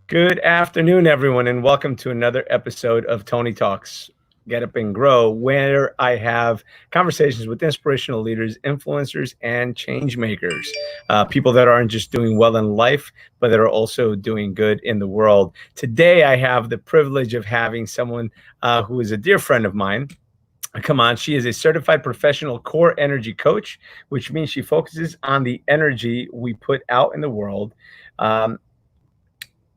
Good afternoon, everyone, and welcome to another episode of Tony Talks, Get Up and Grow, where I have conversations with inspirational leaders, influencers, and change makers, people that aren't just doing well in life, but that are also doing good in the world. Today, I have the privilege of having someone who is a dear friend of mine. Come on, she is a certified professional core energy coach, which means she focuses on the energy we put out in the world.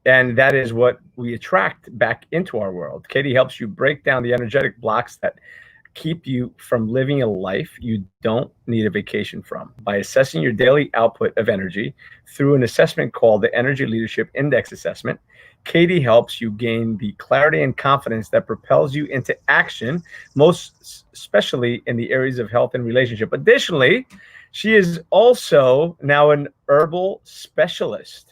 And that is what we attract back into our world. Katie helps you break down the energetic blocks that keep you from living a life you don't need a vacation from. By assessing your daily output of energy through an assessment called the Energy Leadership Index Assessment, Katie helps you gain the clarity and confidence that propels you into action, most especially in the areas of health and relationship. Additionally, she is also now an herbal specialist,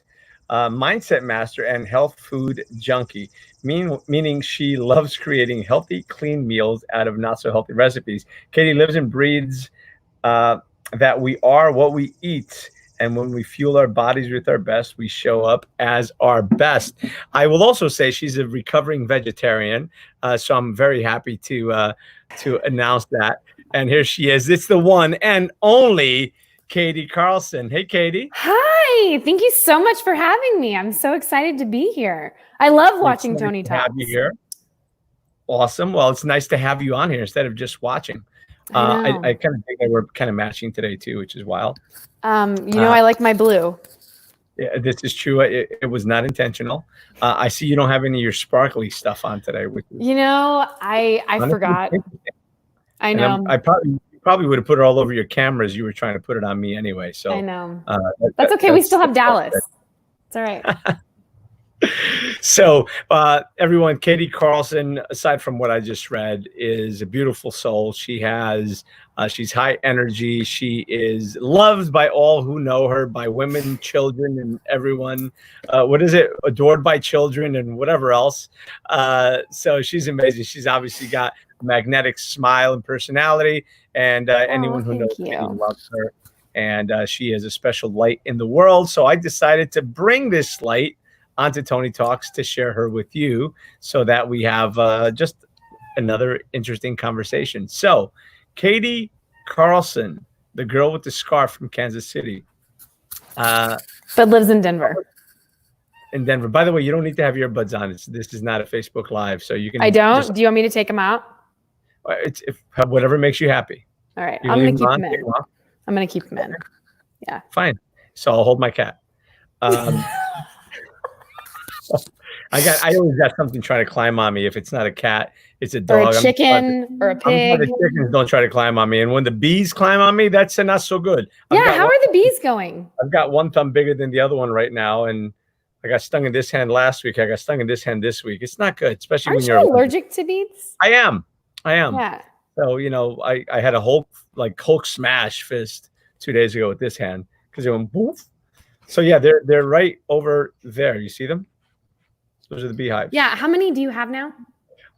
mindset master, and health food junkie, meaning she loves creating healthy, clean meals out of not so healthy recipes. Katie lives and breathes that we are what we eat. And when we fuel our bodies with our best, we show up as our best. I will also say she's a recovering vegetarian, so I'm very happy to announce that. And here she is. It's the one and only Katie Carlson. Hey, Katie. Hi. Thank you so much for having me. I'm so excited to be here. I love watching Tony Talks. Have you here. Awesome. Well, it's nice to have you on here instead of just watching. I kind of think that we're kind of matching today too, which is wild. I like my blue. Yeah, this is true. It was not intentional. I see you don't have any of your sparkly stuff on today. I forgot. I know. I probably would have put it all over your cameras. You were trying to put it on me anyway. So I know. That's okay. We still have Dallas. It's all right. So everyone, Katie Carlson, aside from what I just read, is a beautiful soul. She's high energy. She is loved by all who know her, by women, children, and everyone. Adored by children and whatever else. So she's amazing. She's obviously got a magnetic smile and personality, and anyone who knows Katie loves her. And she is a special light in the world. So I decided to bring this light onto Tony Talks to share her with you, so that we have just another interesting conversation. So, Katie Carlson, the girl with the scarf from Kansas City, but lives in Denver. In Denver. By the way, you don't need to have earbuds on. This is not a Facebook Live, so you can. I don't. Do you want me to take them out? It's whatever makes you happy. All right, I'm going to keep them in. I'm going to keep them in. Yeah. Fine. So I'll hold my cat. I always got something trying to climb on me. If it's not a cat, it's a dog. Or a chicken or a pig. The chickens don't try to climb on me. And when the bees climb on me, that's not so good. Yeah, how are the bees going? I've got one thumb bigger than the other one right now. And I got stung in this hand last week. I got stung in this hand this week. It's not good, especially when you're allergic to bees. I am. Yeah. So, I had a Hulk smash fist 2 days ago with this hand because it went poof. So yeah, they're right over there. You see them? Those are the beehives. Yeah. How many do you have now?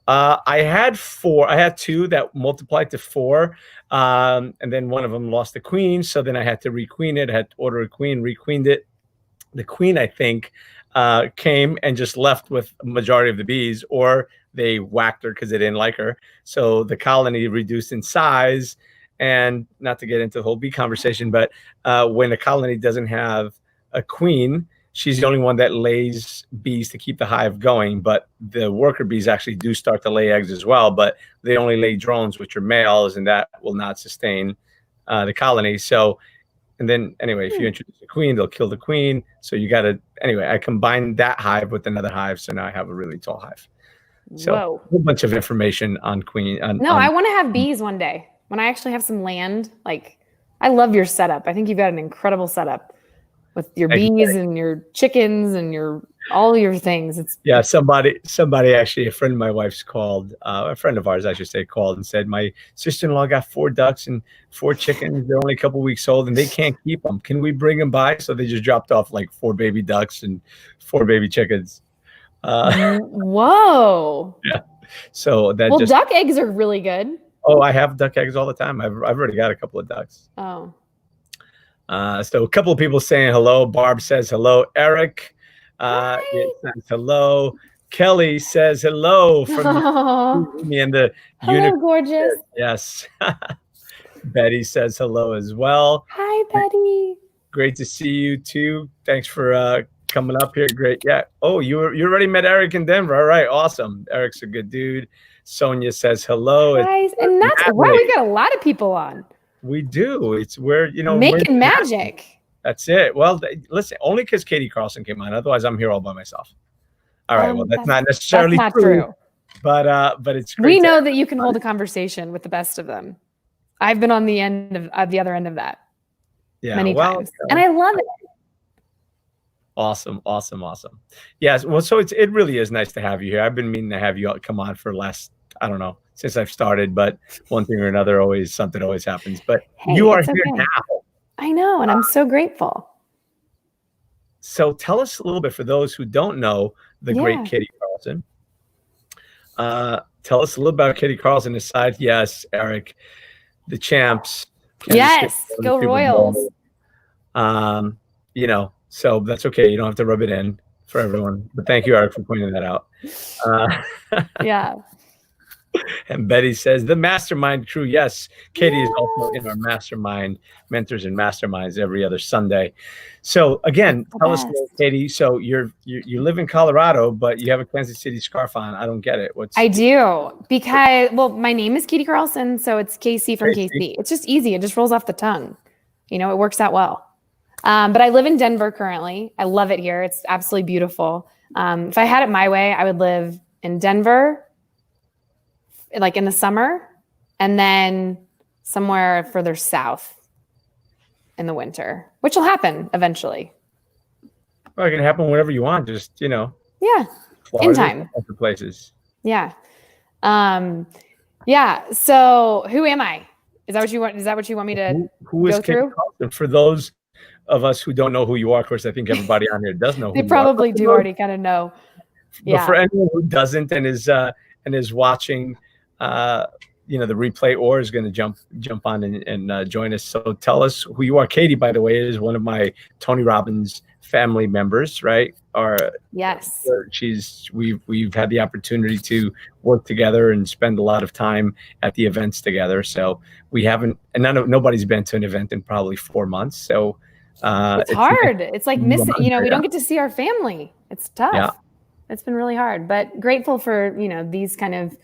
I had 4. I had 2 that multiplied to 4. And then one of them lost the queen. So then I had to requeen it. I had to order a queen, requeened it. The queen, I think, came and just left with a majority of the bees, or they whacked her because they didn't like her. So the colony reduced in size. And not to get into the whole bee conversation, but when a colony doesn't have a queen, she's the only one that lays bees to keep the hive going. But the worker bees actually do start to lay eggs as well, but they only lay drones, which are males, and that will not sustain the colony. So, and then anyway, if you introduce a queen, they'll kill the queen. So you got to, anyway, I combined that hive with another hive. So now I have a really tall hive. So a whole bunch of information on queen. I want to have bees one day when I actually have some land. I love your setup. I think you've got an incredible setup with your bees and your chickens and all your things. Somebody actually, a friend of my wife's called, a friend of ours, I should say, called and said, my sister-in-law got 4 ducks and 4 chickens. They're only a couple weeks old and they can't keep them. Can we bring them by? So they just dropped off 4 baby ducks and 4 baby chickens. Whoa. Yeah. So duck eggs are really good. Oh, I have duck eggs all the time. I've already got a couple of ducks. Oh. So a couple of people saying hello. Barb says hello. Eric Hi. It says hello. Kelly says hello from Oh, me and the hello, unicorn. gorgeous. Yes. Betty says hello as well. Hi, Betty. Great to see you too. Thanks for coming up here. Great. Yeah. Oh, you already met Eric in Denver. All right. Awesome. Eric's a good dude. Sonia says hello. Guys, and that's wow, we've got a lot of people on. We do. It's where, making magic. That's it. Well, listen, only because Katie Carlson came on. Otherwise, I'm here all by myself. All right. Well, that's not necessarily true. But it's great. We know that you can hold a conversation with the best of them. I've been on the end of the other end of that. Yeah, many times. And I love it. Awesome. Yes. Well, so it really is nice to have you here. I've been meaning to have you come on for the last, I don't know, since I've started, but one thing or another, something always happens. But hey, you are here now. I know, and I'm so grateful. So tell us a little bit, for those who don't know the great Katie Carlson. Tell us a little about Katie Carlson. Aside, yes, Eric, the champs. Yes, go Royals. So that's okay. You don't have to rub it in for everyone. But thank you, Eric, for pointing that out. Yeah. And Betty says, the mastermind crew. Yes, Katie is also in our mastermind, mentors and masterminds every other Sunday. So again, tell us, Katie, so you live in Colorado, but you have a Kansas City scarf on. I don't get it. I do, because, well, my name is Katie Carlson, so it's KC from KC. It's just easy. It just rolls off the tongue. It works out well. But I live in Denver currently. I love it here. It's absolutely beautiful. If I had it my way, I would live in Denver, like in the summer, and then somewhere further south in the winter, which will happen eventually. Well, it can happen whenever you want. Just, yeah, Florida, in time. Other places. Yeah. Yeah. So who am I? Is that what you want? Is that what you want me to go through? For those of us who don't know who you are, of course, I think everybody on here does know. They probably do already kind of know. But for anyone who doesn't and is watching, the replay, or is going to jump on and join us. So tell us who you are. Katie, by the way, is one of my Tony Robbins family members, right? Yes. We've had the opportunity to work together and spend a lot of time at the events together. So we haven't, and nobody's been to an event in probably 4 months. So it's hard. It's like missing, we don't get to see our family. It's tough. Yeah. It's been really hard, but grateful for, these kind of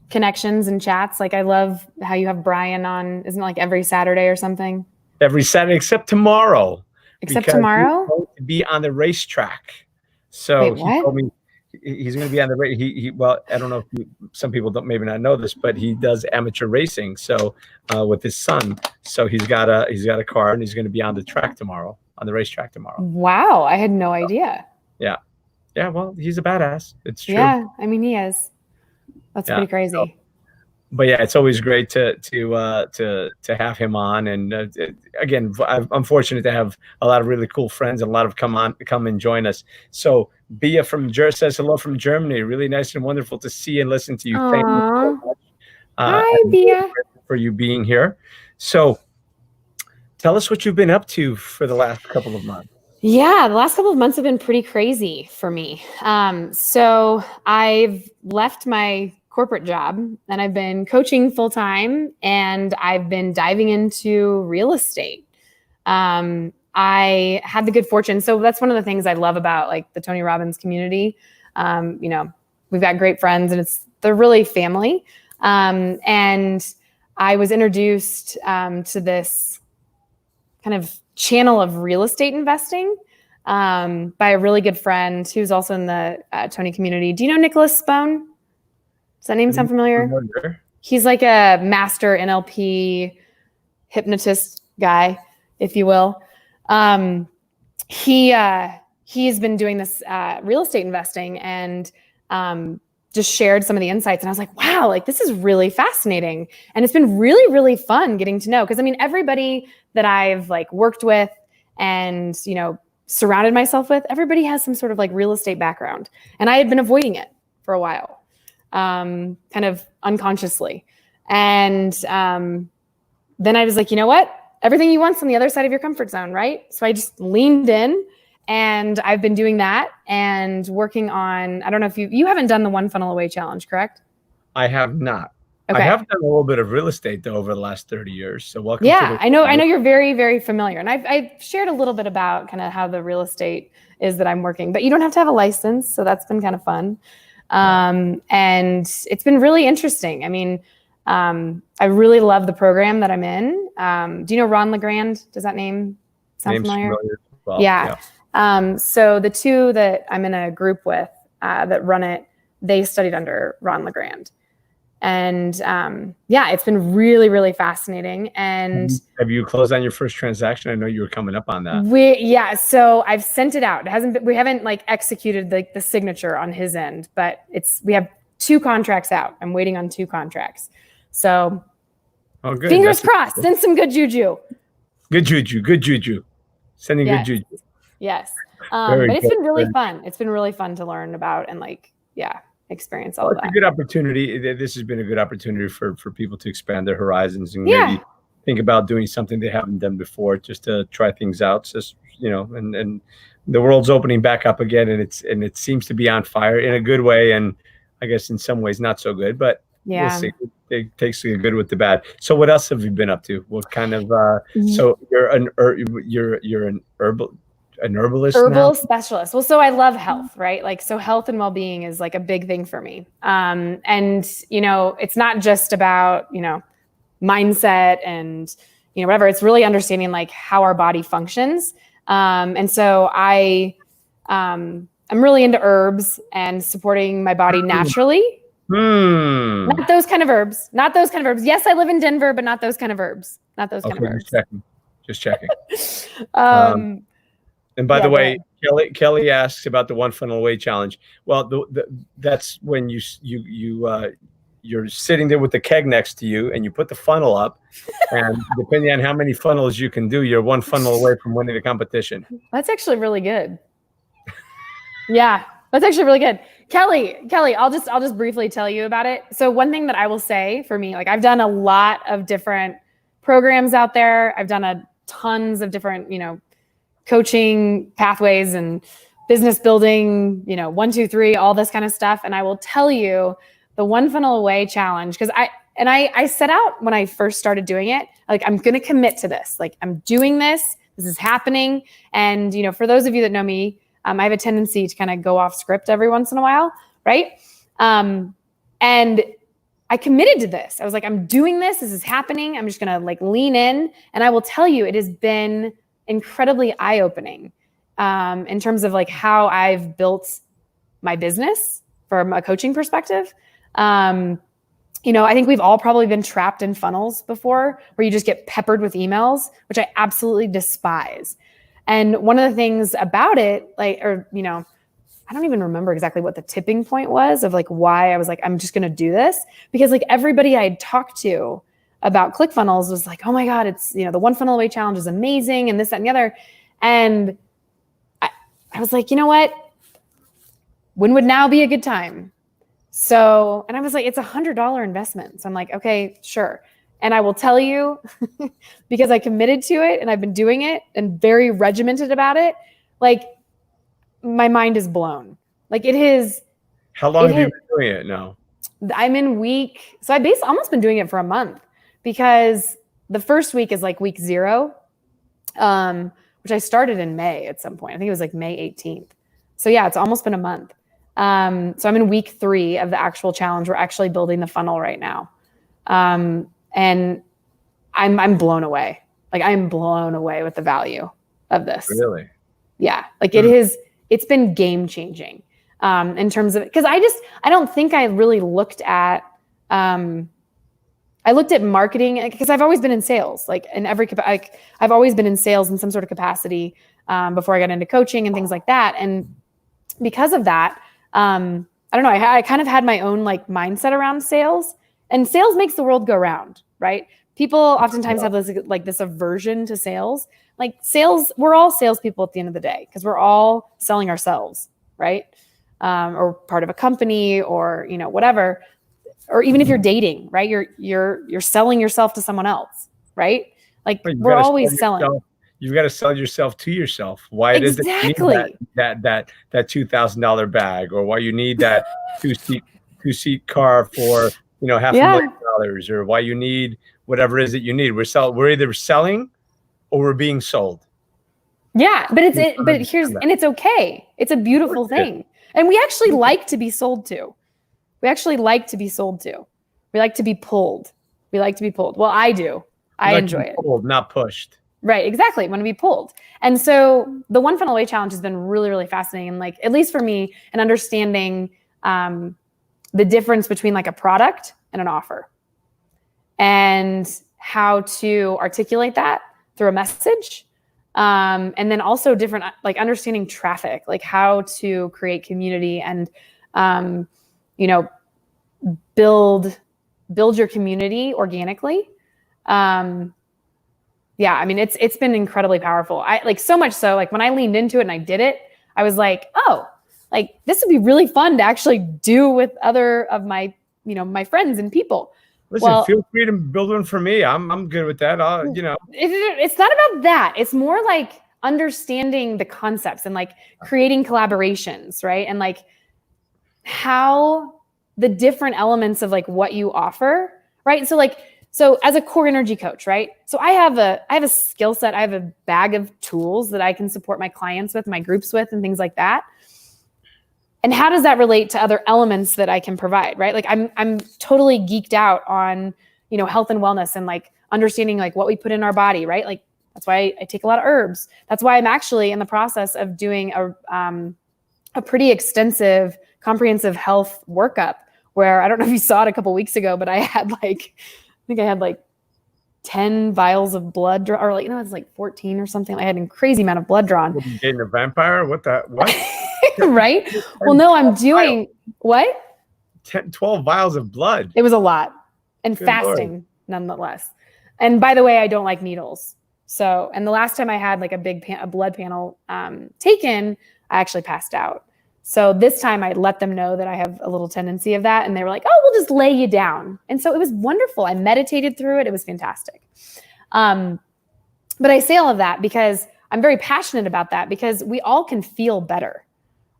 connections and chats. Like, I love how you have Brian on, isn't it like every Saturday or something? Every Saturday, except tomorrow. Except tomorrow? He's going to be on the racetrack. So wait, what? He told me he's going to be on the race. Well, I don't know if some people don't maybe not know this, but he does amateur racing. So with his son, so he's got a car, and he's going to be on the track tomorrow, on the racetrack tomorrow. Wow, I had no idea. Yeah. Yeah, well, he's a badass. It's true. Yeah, I mean, he is. That's pretty crazy. So, but yeah, it's always great to have him on. And again, I'm fortunate to have a lot of really cool friends, and a lot of come and join us. So Bia from says hello from Germany. Really nice and wonderful to see and listen to you. Aww. Thank you so much. Hi, Bia. For you being here. So tell us what you've been up to for the last couple of months. Yeah, the last couple of months have been pretty crazy for me. So I've left my corporate job, and I've been coaching full time, and I've been diving into real estate. I had the good fortune. So that's one of the things I love about like the Tony Robbins community. We've got great friends, and they're really family. And I was introduced to this kind of channel of real estate investing by a really good friend who's also in the Tony community. Do you know Nicholas Spohn? Does that name sound familiar? He's like a master NLP hypnotist guy, if you will. He's been doing this real estate investing, and just shared some of the insights. And I was like, wow, like this is really fascinating. And it's been really, really fun getting to know. Because I mean, everybody that I've like worked with and, surrounded myself with, everybody has some sort of like real estate background. And I had been avoiding it for a while, kind of unconsciously. And then I was like, you know what? Everything you want's on the other side of your comfort zone, right? So I just leaned in And I've been doing that and working on, I don't know if you haven't done the One Funnel Away challenge, correct? I have not. Okay. I have done a little bit of real estate though over the last 30 years. So welcome to Yeah, the I know you're very, very familiar. And I've shared a little bit about kind of how the real estate is that I'm working, but you don't have to have a license. So that's been kind of fun. And it's been really interesting. I mean, I really love the program that I'm in. Do you know Ron LeGrand? Does that name sound familiar? Well, yeah. So the two that I'm in a group with that run it, they studied under Ron LeGrand. And it's been really, really fascinating. And have you closed on your first transaction? I know you were coming up on that. So I've sent it out. We haven't like executed the signature on his end, but we have 2 contracts out. I'm waiting on 2 contracts. So fingers crossed, send some good juju. Good juju. Sending good juju. Yes. But it's been really fun. It's been really fun to learn about and experience all of that. It's a good opportunity. This has been a good opportunity for people to expand their horizons and maybe think about doing something they haven't done before, just to try things out. Just, and the world's opening back up again, and it seems to be on fire in a good way, and I guess in some ways not so good, but we'll see. It takes the good with the bad. So what else have you been up to? What kind of so you're an herbalist herbal specialist. Well, so I love health, right? So health and well-being is like a big thing for me. And it's not just about, mindset and, whatever. It's really understanding like how our body functions. And so I'm really into herbs and supporting my body naturally. Not those kind of herbs. Yes, I live in Denver, but not those kind of herbs. Not those kind of herbs. Just checking. And by the way, Kelly asks about the One Funnel Away challenge. Well, that's when you're sitting there with the keg next to you, and you put the funnel up, and depending on how many funnels you can do, you're 1 funnel away from winning the competition. That's actually really good. Yeah, that's actually really good. Kelly, I'll just briefly tell you about it. So one thing that I will say for me, I've done a lot of different programs out there. I've done tons of different, coaching pathways and business building, 1, 2, 3, all this kind of stuff. And I will tell you the One Funnel Away challenge, because I set out when I first started doing it, I'm going to commit to this. I'm doing this. This is happening. And, for those of you that know me, I have a tendency to kind of go off script every once in a while. Right. And I committed to this. I was like, I'm doing this. This is happening. I'm just going to lean in. And I will tell you, it has been incredibly eye-opening in terms of how I've built my business from a coaching perspective. I think we've all probably been trapped in funnels before where you just get peppered with emails, which I absolutely despise. And one of the things about it, I don't even remember exactly what the tipping point was of why I was I'm just going to do this, because everybody I had talked to about ClickFunnels was oh my God, it's, the One Funnel Away challenge is amazing and this, that, and the other. And I was like, you know what? When would now be a good time? So, and I was like, it's $100 investment. So I'm like, okay, sure. And I will tell you, because I committed to it and I've been doing it and very regimented about it, my mind is blown. It is. How long have you been doing it now? I'm in so I almost been doing it for a month, because the first week is week 0, which I started in May at some point. I think it was May 18th. So yeah, it's almost been a month. So I'm in week 3 of the actual challenge. We're actually building the funnel right now. And I'm blown away. I'm blown away with the value of this. Really? Yeah. It's been game changing, in terms of, because I don't think I really looked at, I looked at marketing, because I've always been in sales, I've always been in sales in some sort of capacity, before I got into coaching and things like that. And because of that, I don't know, I kind of had my own mindset around sales, and sales makes the world go round, right? People oftentimes have this aversion to sales. Sales, we're all salespeople at the end of the day, because we're all selling ourselves, right? Or part of a company, or whatever. Or even if you're dating, right? You're selling yourself to someone else, right? We're always selling. You've got to sell yourself to yourself. Why it is that you Exactly. need that $2,000 bag, or why you need that two seat car for Yeah. $500,000, or why you need whatever it is that you need. We're either selling or we're being sold. Yeah, but You don't understand that. it's okay. It's a beautiful thing. And we actually like to be sold to. We actually like to be sold to. We like to be pulled. We like to be pulled. Well, I do. I like enjoy to be it. pulled, not pushed. Right, exactly. I want to be pulled. And so the One Funnel Away challenge has been really, really fascinating. And like, at least for me, and understanding the difference between like a product and an offer, and how to articulate that through a message. And then also different, like understanding traffic, like how to create community and, build your community organically. Yeah, I mean, it's been incredibly powerful. I like so much so, like when I leaned into it and I did it, I was like, oh, like this would be really fun to actually do with other of my, my friends and people. Listen, feel free to build one for me. I'm good with that. It's not about that. It's more like understanding the concepts and like creating collaborations, right? And like how the different elements of like what you offer, right? So as a core energy coach, right? So I have a skill set, I have a bag of tools that I can support my clients with, my groups with, and things like that. And how does that relate to other elements that I can provide, right? Like I'm totally geeked out on, health and wellness and like understanding like what we put in our body, right? Like that's why I take a lot of herbs. That's why I'm actually in the process of doing a pretty extensive, comprehensive health workup where I don't know if you saw it a couple of weeks ago, but I had like 10 vials of blood or like, it's like 14 or something. I had a crazy amount of blood drawn. Getting a vampire? What? Right? Well, no, I'm doing what? 12 vials of blood. It was a lot. And Good fasting, Lord. Nonetheless. And by the way, I don't like needles. So, and the last time I had like a blood panel taken, I actually passed out. So this time I let them know that I have a little tendency of that. And they were like, oh, we'll just lay you down. And so it was wonderful. I meditated through it. It was fantastic. But I say all of that because I'm very passionate about that, because we all can feel better.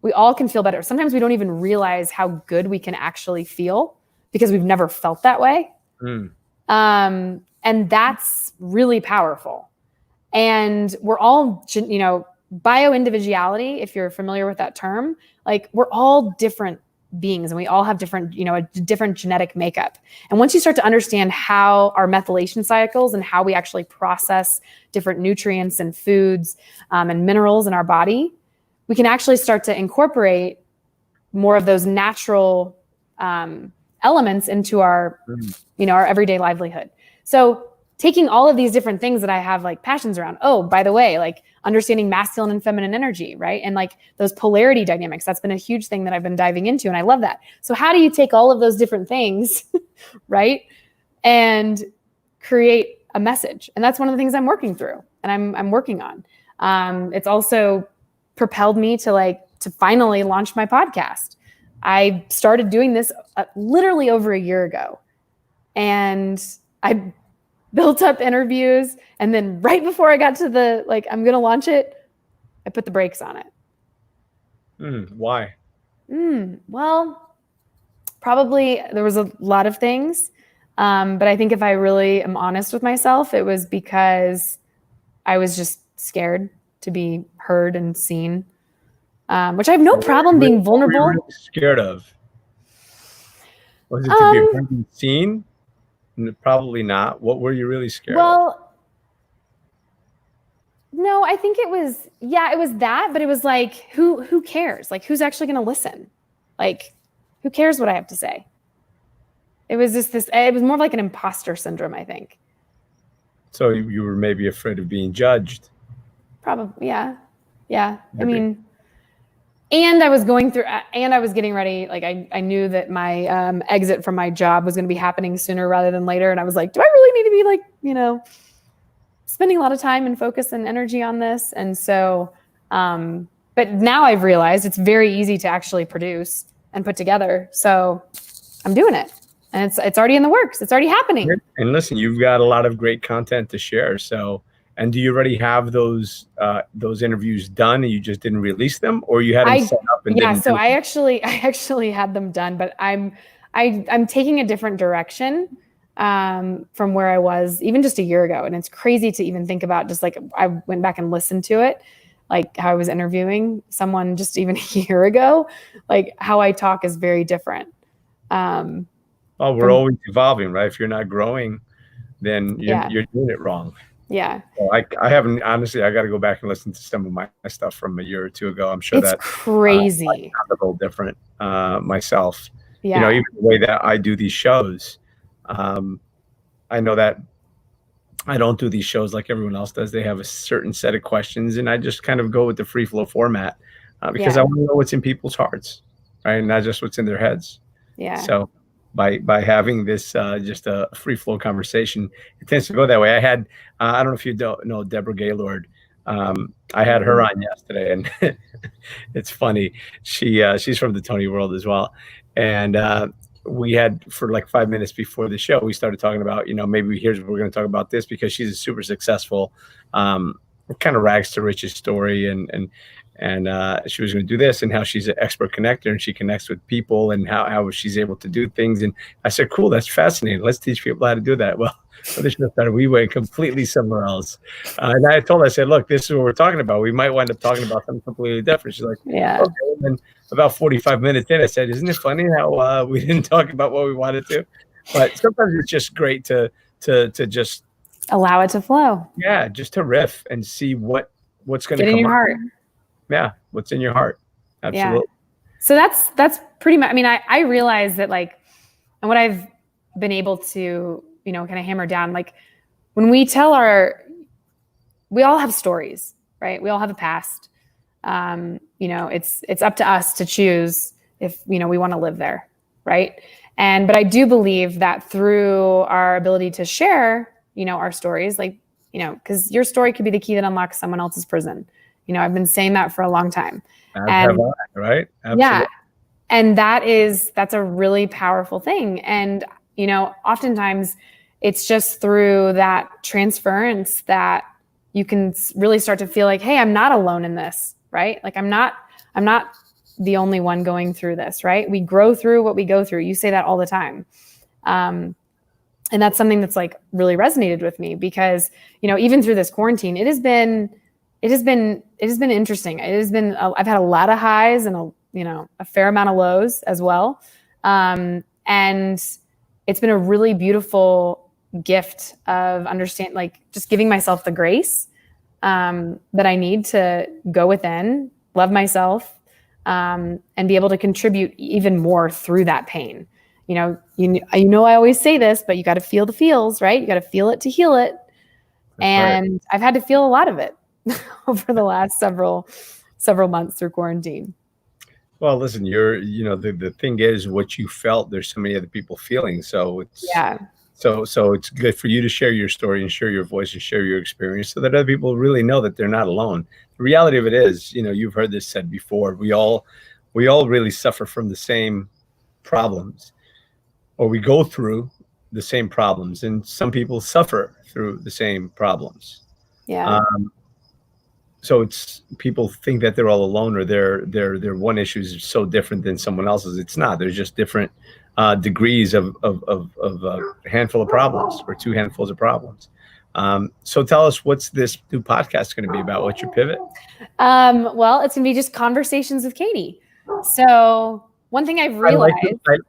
We all can feel better. Sometimes we don't even realize how good we can actually feel because we've never felt that way. And that's really powerful. And we're all, bio-individuality, if you're familiar with that term, like we're all different beings and we all have different, a different genetic makeup. And once you start to understand how our methylation cycles and how we actually process different nutrients and foods and minerals in our body, we can actually start to incorporate more of those natural elements into our, our everyday livelihood. So taking all of these different things that I have like passions around. Oh, by the way, like understanding masculine and feminine energy, right? And like those polarity dynamics, that's been a huge thing that I've been diving into. And I love that. So how do you take all of those different things, right? And create a message? And that's one of the things I'm working through and I'm working on. It's also propelled me to finally launch my podcast. I started doing this literally over a year ago. And I built up interviews. And then right before I got to I'm going to launch it, I put the brakes on it. Why? Well, probably there was a lot of things. But I think if I really am honest with myself, it was because I was just scared to be heard and seen, which I have no problem being vulnerable. What were you really scared of? Was it to be heard and seen? Probably not. What were you really scared of? Well, no, I think it was that, but it was like, who cares? Like, who's actually going to listen? Like, who cares what I have to say? It was just it was more like an imposter syndrome, I think. So you were maybe afraid of being judged. Probably, yeah. Maybe. I mean, and I was getting ready. Like I knew that my exit from my job was going to be happening sooner rather than later. And I was like, do I really need to be spending a lot of time and focus and energy on this? And so, but now I've realized it's very easy to actually produce and put together. So I'm doing it, and it's already in the works. It's already happening. And listen, you've got a lot of great content to share. So And do you already have those interviews done and you just didn't release them, or you had them set up and didn't? So I actually had them done, but I'm taking a different direction from where I was even just a year ago. And it's crazy to even think about, just like I went back and listened to it, like how I was interviewing someone just even a year ago, like how I talk is very different. We're always evolving, right? If you're not growing, then you're doing it wrong. Yeah. So I haven't, honestly, I got to go back and listen to some of my stuff from a year or two ago. I'm sure it's crazy. I sound a little different myself. Yeah. You know, even the way that I do these shows, I know that I don't do these shows like everyone else does. They have a certain set of questions, and I just kind of go with the free flow format because I want to know what's in people's hearts, right? And not just what's in their heads. Yeah. So by having this just a free flow conversation, it tends to go that way. I had I don't know if you don't know Deborah Gaylord. I had her on yesterday, and it's funny. She's from the Tony world as well, and we had, for like 5 minutes before the show, we started talking about, maybe here's what we're going to talk about this, because she's a super successful kind of rags to riches story, and she was going to do this, and how she's an expert connector and she connects with people, and how she's able to do things. And I said, cool, that's fascinating. Let's teach people how to do that. Well, we went completely somewhere else. And I told her, I said, look, this is what we're talking about. We might wind up talking about something completely different. She's like, yeah. Okay. And then about 45 minutes in, I said, isn't it funny how we didn't talk about what we wanted to? But sometimes it's just great to just allow it to flow. Yeah, just to riff and see what's going to come in your heart. Yeah, what's in your heart. Absolutely. Yeah. So that's pretty much, I mean, I realize that, like, and what I've been able to, kind of hammer down, like, when we we all have stories, right? We all have a past. It's up to us to choose if, we want to live there. Right. But I do believe that through our ability to share, our stories, like, because your story could be the key that unlocks someone else's prison. I've been saying that for a long time. Right? Absolutely. Yeah. And that's a really powerful thing. And, oftentimes it's just through that transference that you can really start to feel like, hey, I'm not alone in this, right? Like I'm not the only one going through this, right? We grow through what we go through. You say that all the time. And that's something that's, like, really resonated with me, because, even through this quarantine, it has been interesting. I've had a lot of highs and a fair amount of lows as well. And it's been a really beautiful gift of just giving myself the grace that I need to go within, love myself, and be able to contribute even more through that pain. I always say this, but you got to feel the feels, right? You got to feel it to heal it. And right. I've had to feel a lot of it over the last several months through quarantine. Well, listen, the thing is, what you felt, there's so many other people feeling. So it's, so it's good for you to share your story and share your voice and share your experience, so that other people really know that they're not alone. The reality of it is, you've heard this said before, we all really suffer from the same problems, or we go through the same problems, and some people suffer through the same problems. Yeah. So it's, people think that they're all alone, or their one issue is so different than someone else's. It's not. There's just different degrees of a handful of problems, or two handfuls of problems. So tell us, what's this new podcast going to be about? What's your pivot? Well, it's going to be just conversations with Katie. So one thing I've realized,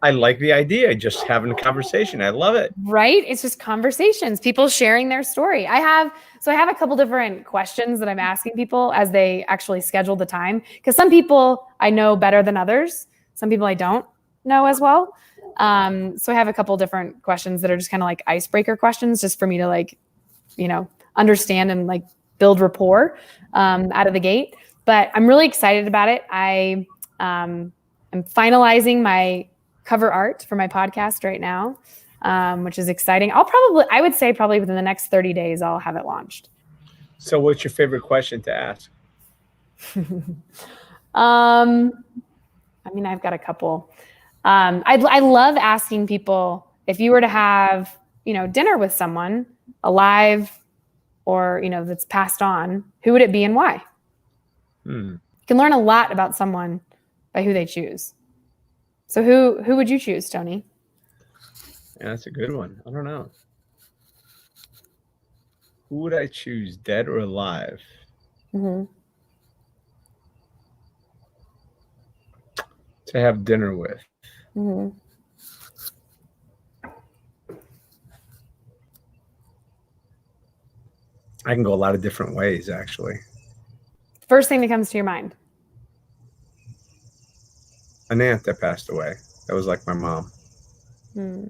I like the idea, just having a conversation. I love it. Right? It's just conversations, people sharing their story. I have a couple different questions that I'm asking people as they actually schedule the time, because some people I know better than others. Some people I don't know as well. So I have a couple different questions that are just kind of like icebreaker questions, just for me to, like, understand and, like, build rapport out of the gate. But I'm really excited about it. I'm finalizing my cover art for my podcast right now, which is exciting. I would say probably within the next 30 days, I'll have it launched. So what's your favorite question to ask? I mean, I've got a couple. I love asking people, if you were to have, dinner with someone alive or, that's passed on, who would it be and why? You can learn a lot about someone by who they choose. So who would you choose, Tony? Yeah, that's a good one. I don't know. Who would I choose, dead or alive? To have dinner with. I can go a lot of different ways, actually. First thing that comes to your mind. An aunt that passed away. That was like my mom. I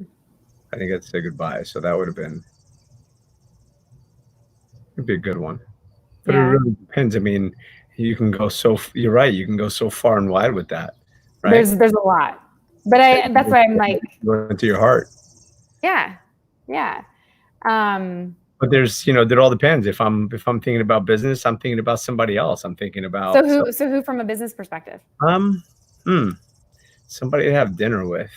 didn't get to say goodbye, so that would be a good one. But it really depends. I mean, you can go you're right. You can go so far and wide with that, right? There's a lot, but that's why I'm like, go into your heart. Yeah. But there's, it all depends. If I'm thinking about business, I'm thinking about somebody else. I'm thinking about. So who from a business perspective? Somebody to have dinner with.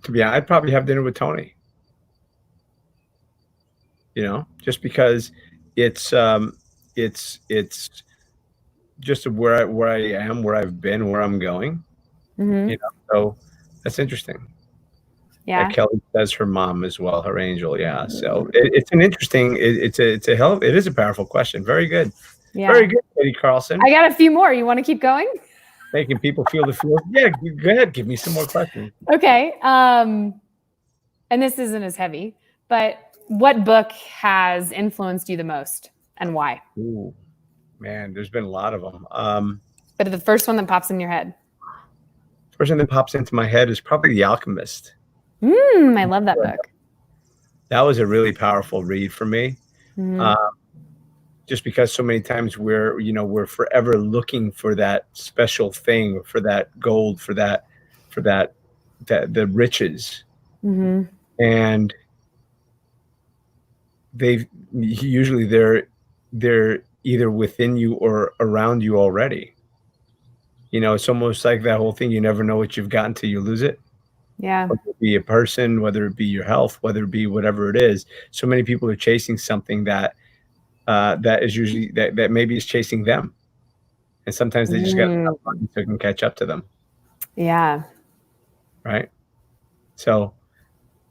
To be honest, I'd probably have dinner with Tony. Just because it's just where I am, where I've been, where I'm going. So that's interesting. Yeah. Kelly says her mom as well, her angel. Yeah. So it's an interesting. It is a powerful question. Very good. Yeah. Very good, Katie Carlson. I got a few more. You want to keep going? Making people feel the feels. Yeah, go ahead. Give me some more questions. Okay. And this isn't as heavy, but what book has influenced you the most and why? Ooh, man, there's been a lot of them. But the first one that pops in your head. First one that pops into my head is probably The Alchemist. I love that book. That was a really powerful read for me. Just because so many times we're forever looking for that special thing, for that gold, for the riches. And they're either within you or around you already. It's almost like that whole thing. You never know what you've got until you lose it. Yeah. Whether it be a person, whether it be your health, whether it be whatever it is. So many people are chasing something that is usually that maybe is chasing them. And sometimes they just got to so it can catch up to them. Yeah. Right. So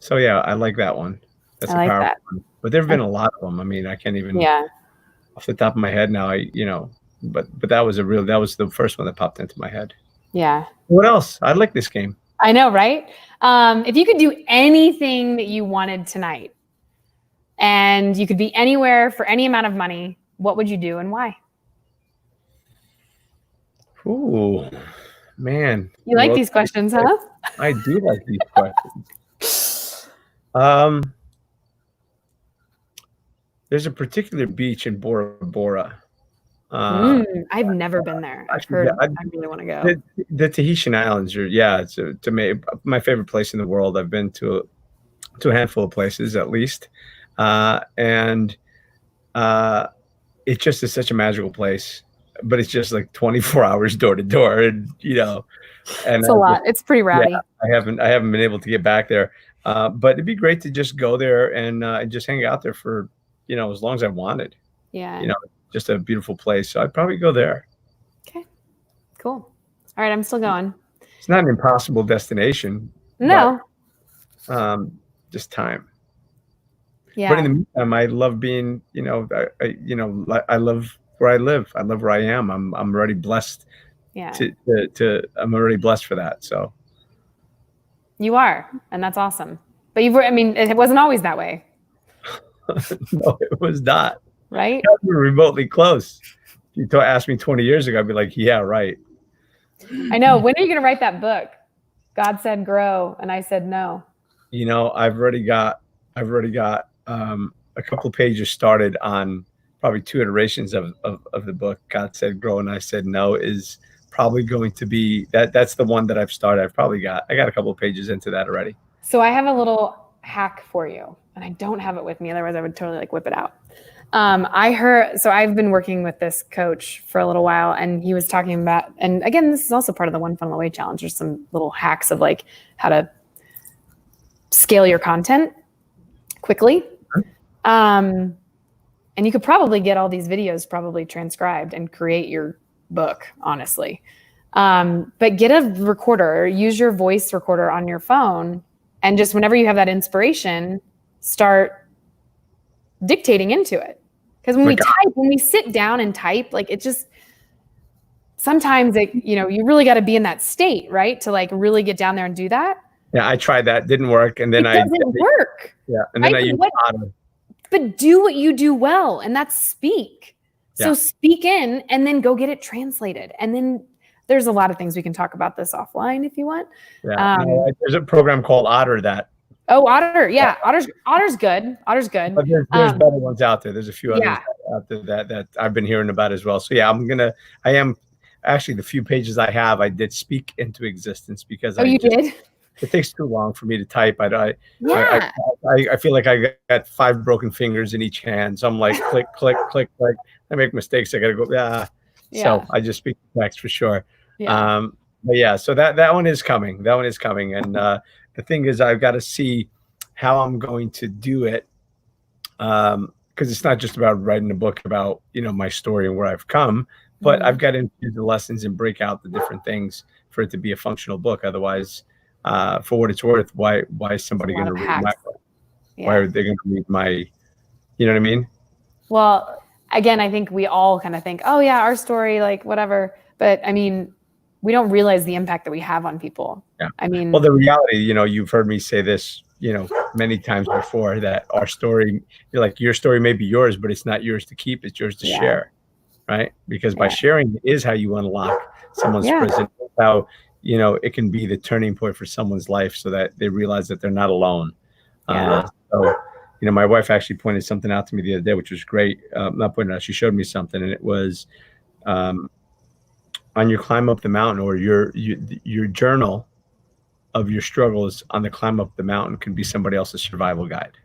yeah, I like that one. That's a powerful one. But there have been a lot of them. I mean, I can't even off the top of my head now. But that was the first one that popped into my head. Yeah. What else? I like this game. I know, right? If you could do anything that you wanted tonight, and you could be anywhere for any amount of money, what would you do and why? Ooh, man. You like these questions, huh? I do like these questions. There's a particular beach in Bora Bora. I've never been there. I've heard. I really want to go. The Tahitian Islands it's to me my favorite place in the world. I've been to a handful of places at least, and it just is such a magical place. But it's just like 24 hours door to door, and it's a lot. It's pretty rowdy. Yeah, I haven't been able to get back there, but it'd be great to just go there and just hang out there for as long as I wanted. Yeah. Just a beautiful place. So I'd probably go there. Okay, cool. All right, I'm still going. It's not an impossible destination. No. But, just time. Yeah. But in the meantime, I love being, I love where I live. I love where I am. I'm already blessed. Yeah. I'm already blessed for that. So. You are, and that's awesome. But it wasn't always that way. No, it was not. Right? We were remotely close. If you asked me 20 years ago, I'd be like, yeah, right. I know. When are you going to write that book? God said grow, and I said no. I've already got a couple of pages started on probably 2 iterations of the book. God said grow, and I said no is probably going to be that's the one that I've started. I got a couple of pages into that already. So I have a little hack for you, and I don't have it with me. Otherwise I would totally like whip it out. I've been working with this coach for a little while, and he was talking about, and again, this is also part of the One Funnel Away challenge. There's some little hacks of like how to scale your content quickly. And you could probably get all these videos probably transcribed and create your book, honestly. But get a recorder, or use your voice recorder on your phone, and just whenever you have that inspiration, start dictating into it. Because when we sit down and type, like it just, sometimes you really got to be in that state, right? To like really get down there and do that. Yeah, I tried that, didn't work, and then it doesn't work. Yeah, and then I used Otter. But do what you do well, and that's speak. So speak in, and then go get it translated, and then there's a lot of things we can talk about this offline if you want. Yeah, there's a program called Otter that. Oh, Otter, yeah, Otter's good. Otter's good. But there's better ones out there. There's a few others out there that I've been hearing about as well. So yeah, I am actually, the few pages I have, I did speak into existence because you did. It takes too long for me to type. I feel like I got 5 broken fingers in each hand. So I'm like, click, click, click, click. I make mistakes. I got to go, So I just speak text for sure. Yeah. But yeah, so that one is coming. That one is coming. And the thing is, I've got to see how I'm going to do it. Because it's not just about writing a book about, my story and where I've come, but I've got to infuse the lessons and break out the different things for it to be a functional book. Otherwise, for what it's worth, why is somebody going to read my book? Why are they going to read my, you know what I mean? Well, again, I think we all kind of think, oh yeah, our story, like whatever. But I mean, we don't realize the impact that we have on people. Yeah. I mean, well, the reality, you've heard me say this, many times before, that our story, your story may be yours, but it's not yours to keep. It's yours to share. Right. Because by sharing is how you unlock someone's prison. How, it can be the turning point for someone's life so that they realize that they're not alone. So, my wife actually pointed something out to me the other day, which was great. Not pointing out, she showed me something, and it was on your climb up the mountain, or your journal of your struggles on the climb up the mountain can be somebody else's survival guide.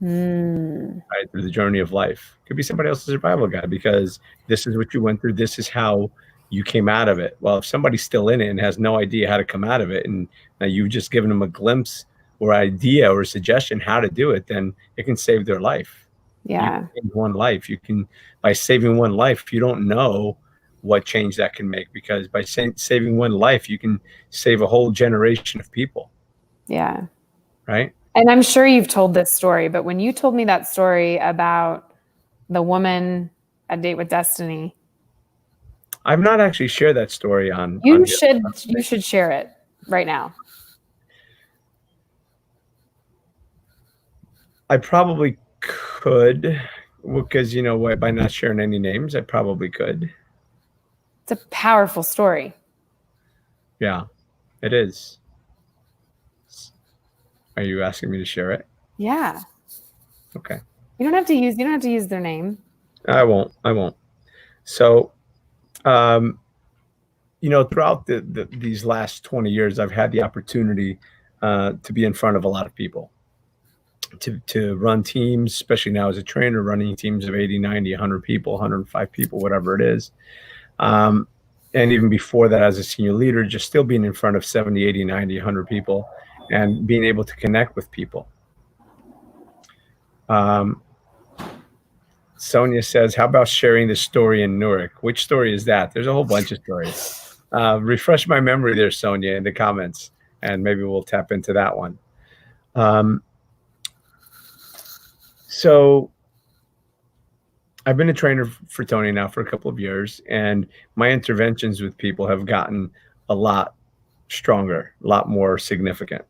Right, through the journey of life. Could be somebody else's survival guide, because this is what you went through. This is how you came out of it. Well, if somebody's still in it and has no idea how to come out of it, and now you've just given them a glimpse or idea or suggestion how to do it, then it can save their life. Yeah. You can save one life. You can, by saving one life, you don't know what change that can make, because by saving one life, you can save a whole generation of people. Yeah. Right. And I'm sure you've told this story, but when you told me that story about the woman at Date with Destiny, I've not actually shared that story on. You should share it right now. I probably could, because by not sharing any names, I probably could. It's a powerful story. Yeah, it is. Are you asking me to share it? Yeah. Okay. You don't have to use their name. I won't. So, throughout these last 20 years, I've had the opportunity to be in front of a lot of people, to run teams, especially now as a trainer, running teams of 80, 90, 100 people, 105 people, whatever it is. And even before that, as a senior leader, just still being in front of 70, 80, 90, 100 people and being able to connect with people. Sonia says, how about sharing the story in Newark? Which story is that? There's a whole bunch of stories. Refresh my memory there, Sonia, in the comments, and maybe we'll tap into that one. So I've been a trainer for Tony now for a couple of years, and my interventions with people have gotten a lot stronger, a lot more significant.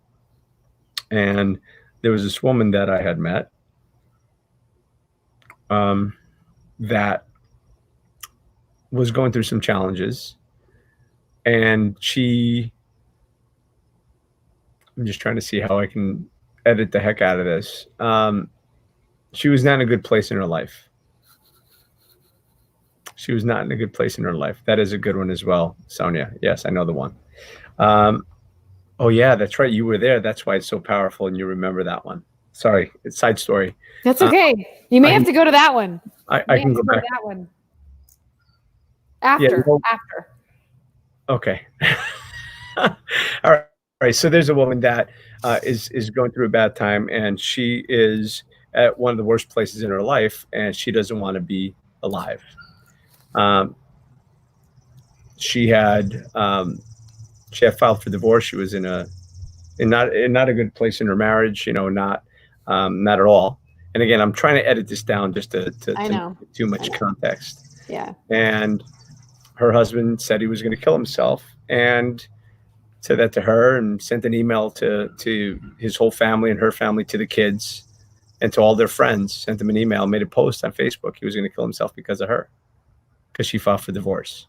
And there was this woman that I had met that was going through some challenges, and I'm just trying to see how I can edit the heck out of this. She was not in a good place in her life. She was not in a good place in her life. That is a good one as well, Sonia. Yes, I know the one. Oh yeah, that's right. You were there. That's why it's so powerful, and you remember that one. Sorry, it's side story. That's okay. You may I have can, to go to that one. I can go back. That one Yeah. after. Okay. All right. All right. So there's a woman that is going through a bad time, and she is at one of the worst places in her life, and she doesn't want to be alive. Um, she had she had filed for divorce. She was in not a good place in her marriage. Not at all. And again, I'm trying to edit this down just to I know. too much context. Yeah. And her husband said he was going to kill himself, and said that to her, and sent an email to his whole family and her family, to the kids and to all their friends. Sent them an email, made a post on Facebook. He was going to kill himself because of her, because she filed for divorce.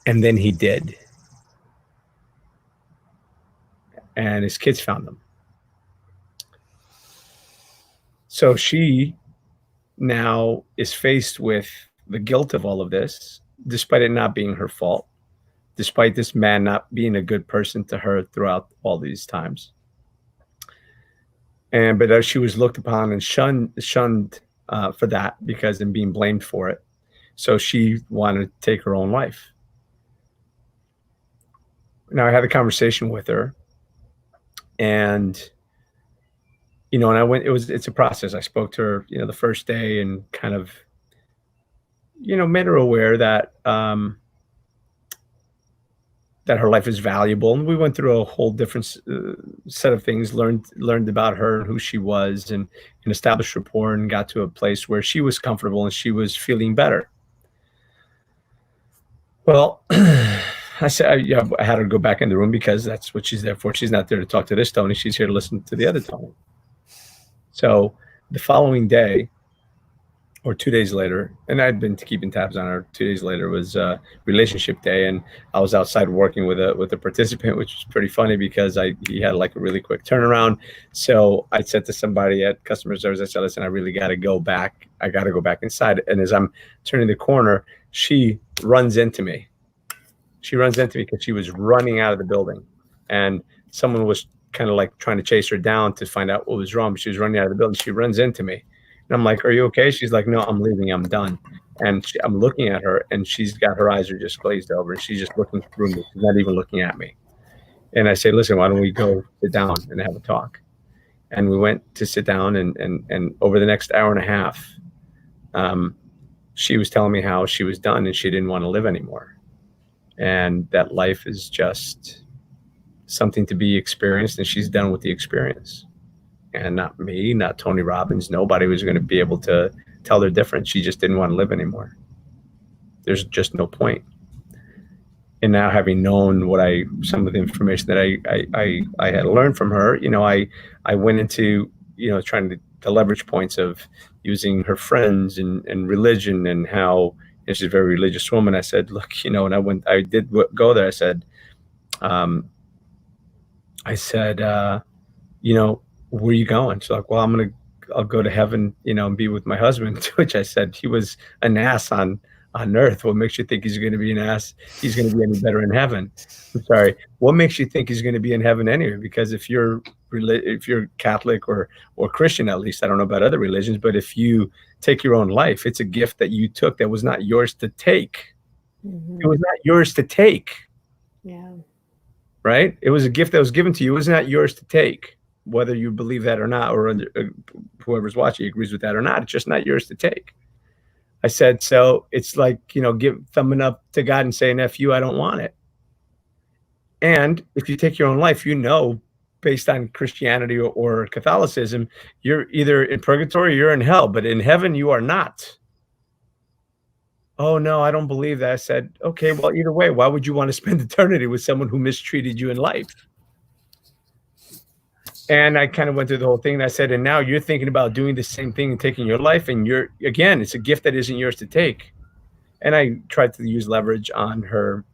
And then he did. And his kids found him. So she now is faced with the guilt of all of this, despite it not being her fault, despite this man not being a good person to her throughout all these times. But as she was looked upon and shunned for that, and being blamed for it. So she wanted to take her own life. Now I had a conversation with her, and and I went, it's a process. I spoke to her, the first day, and kind of, made her aware that that her life is valuable. And we went through a whole different set of things, learned about her and who she was, and established rapport, and got to a place where she was comfortable and she was feeling better. Well, I said, I had her go back in the room, because that's what she's there for. She's not there to talk to this Tony. She's here to listen to the other Tony. So the following day, or 2 days later, and I'd been keeping tabs on her. 2 days later was relationship day, and I was outside working with a participant, which was pretty funny because he had like a really quick turnaround. So I said to somebody at customer service, I said, listen, I really got to go back. I got to go back inside. And as I'm turning the corner, she runs into me. She runs into me because she was running out of the building, and someone was kind of like trying to chase her down to find out what was wrong. She was running out of the building. She runs into me. And I'm like, are you okay? She's like, no, I'm leaving. I'm done. And I'm looking at her, and she's got, her eyes are just glazed over, and she's just looking through me. She's not even looking at me. And I say, listen, why don't we go sit down and have a talk? And we went to sit down, and over the next hour and a half, she was telling me how she was done and she didn't want to live anymore. And that life is just something to be experienced, and she's done with the experience. And not me, not Tony Robbins, nobody was going to be able to tell her different. She just didn't want to live anymore. There's just no point. And now, having known some of the information that I had learned from her, I went into, trying the leverage points of using her friends and religion, and how, and she's a very religious woman. I said, look, and I did go there. I said, where are you going? She's like, well, I'll go to heaven, and be with my husband. To which I said, he was an ass on earth. What makes you think he's going to be an ass? He's going to be any better in heaven? I'm sorry. What makes you think he's going to be in heaven anyway? Because if you're Catholic or Christian, at least, I don't know about other religions, but if you take your own life, it's a gift that you took that was not yours to take. Mm-hmm. It was not yours to take. Yeah. Right? It was a gift that was given to you. It was not yours to take. Whether you believe that or not, or whoever's watching agrees with that or not, it's just not yours to take. I said, so it's like, thumbing up to God and saying, F you, I don't want it. And if you take your own life, based on Christianity or Catholicism, you're either in purgatory or you're in hell, but in heaven you are not. Oh, no, I don't believe that. I said, okay, well, either way, why would you want to spend eternity with someone who mistreated you in life? And I kind of went through the whole thing, and I said, and now you're thinking about doing the same thing and taking your life, and it's a gift that isn't yours to take. And I tried to use leverage on her,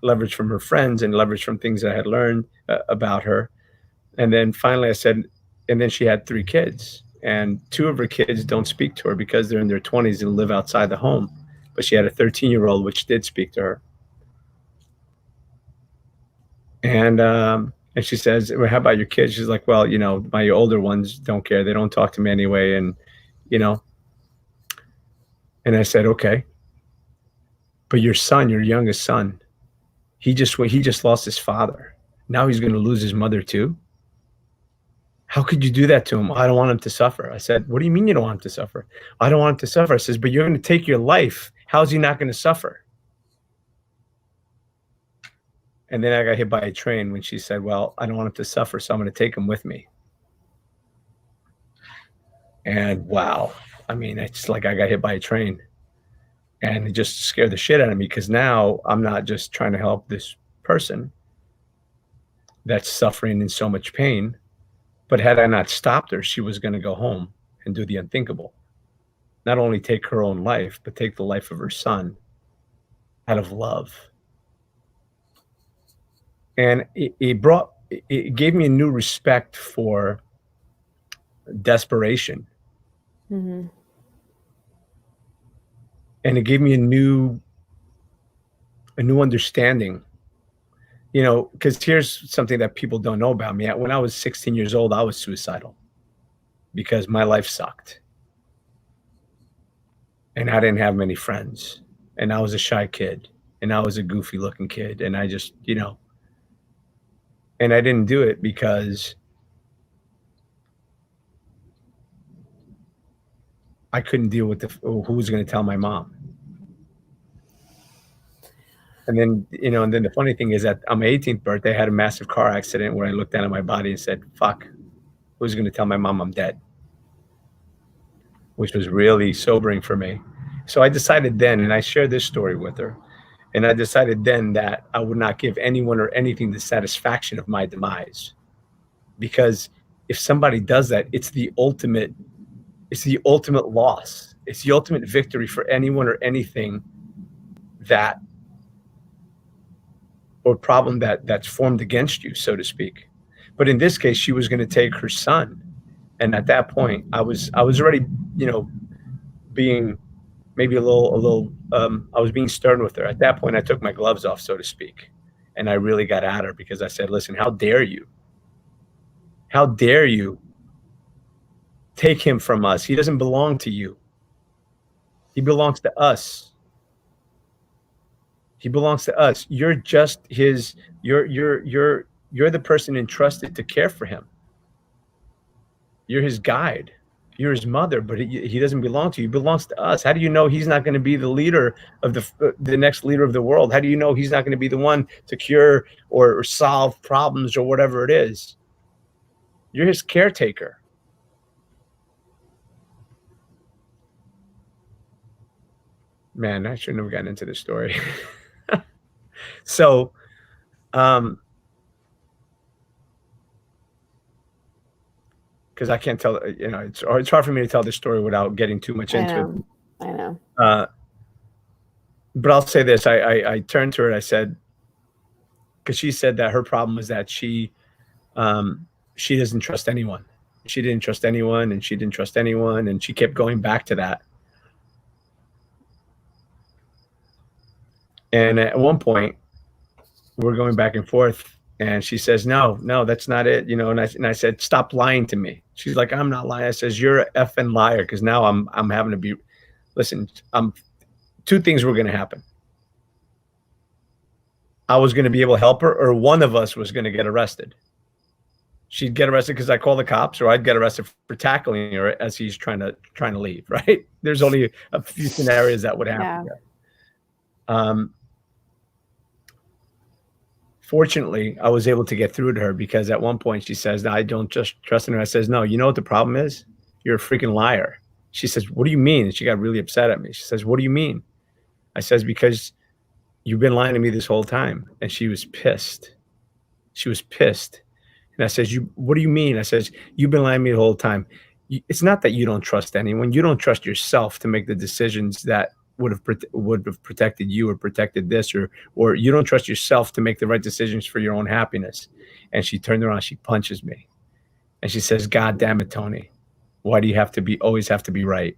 leverage from her friends and leverage from things I had learned about her. And then finally I said, and then she had 3 kids, and 2 of her kids don't speak to her because they're in their 20s and live outside the home. But she had a 13-year-old which did speak to her. And she says, well, how about your kids? She's like, well, my older ones don't care. They don't talk to me anyway. And, you know, and I said, okay, but your son, your youngest son, he just lost his father. Now he's going to lose his mother too. How could you do that to him? I don't want him to suffer. I said, what do you mean you don't want him to suffer? I don't want him to suffer. I says, but you're going to take your life. How's he not going to suffer? And then I got hit by a train when she said, well, I don't want him to suffer, so I'm going to take him with me. And wow, I mean, it's like I got hit by a train. And it just scared the shit out of me, because now I'm not just trying to help this person that's suffering in so much pain, but had I not stopped her, she was going to go home and do the unthinkable. Not only take her own life, but take the life of her son out of love. And it gave me a new respect for desperation. Mm-hmm. And it gave me a new understanding, because here's something that people don't know about me. When I was 16 years old, I was suicidal because my life sucked. And I didn't have many friends. And I was a shy kid. And I was a goofy looking kid. And I just, and I didn't do it because I couldn't deal with who was going to tell my mom. And then, and then the funny thing is that on my 18th birthday, I had a massive car accident where I looked down at my body and said, fuck, who's going to tell my mom I'm dead? Which was really sobering for me. So I decided then, and I shared this story with her, and I decided then that I would not give anyone or anything the satisfaction of my demise. Because if somebody does that, it's the ultimate loss. It's the ultimate victory for anyone or anything or problem that's formed against you, so to speak. But in this case, she was going to take her son. And at that point, I was already, being maybe a little, I was being stern with her. At that point, I took my gloves off, so to speak. And I really got at her because I said, listen, how dare you? How dare you take him from us? He doesn't belong to you. He belongs to us. He belongs to us. You're just you're the person entrusted to care for him. You're his guide. You're his mother, but he doesn't belong to you. He belongs to us. How do you know he's not going to be the leader of the next leader of the world? How do you know he's not going to be the one to cure or solve problems or whatever it is? You're his caretaker. Man, I shouldn't have gotten into this story. So, because I can't tell, it's hard for me to tell this story without getting too much into it. I know. But I'll say this. I turned to her and I said, because she said that her problem was that she doesn't trust anyone. She didn't trust anyone, and she didn't trust anyone, and she kept going back to that. And at one point, we're going back and forth, and she says, no, that's not it. And I said, stop lying to me. She's like, I'm not lying. I says, you're an effing liar. Cause now I'm having to be, listen, two things were going to happen. I was going to be able to help her, or one of us was going to get arrested. She'd get arrested because I called the cops, or I'd get arrested for tackling her as he's trying to leave. Right. There's only a few scenarios that would happen. Yeah. Fortunately, I was able to get through to her, because at one point she says, no, I don't just trust her. I says, no, you know what the problem is? You're a freaking liar. She says, what do you mean? And she got really upset at me. She says, what do you mean? I says, because you've been lying to me this whole time. And she was pissed. She was pissed. And I says, what do you mean? I says, you've been lying to me the whole time. It's not that you don't trust anyone. You don't trust yourself to make the decisions that would have protected you or protected this, or you don't trust yourself to make the right decisions for your own happiness. And she turned around, she punches me, and she says, God damn it, Tony, why do you always have to be right?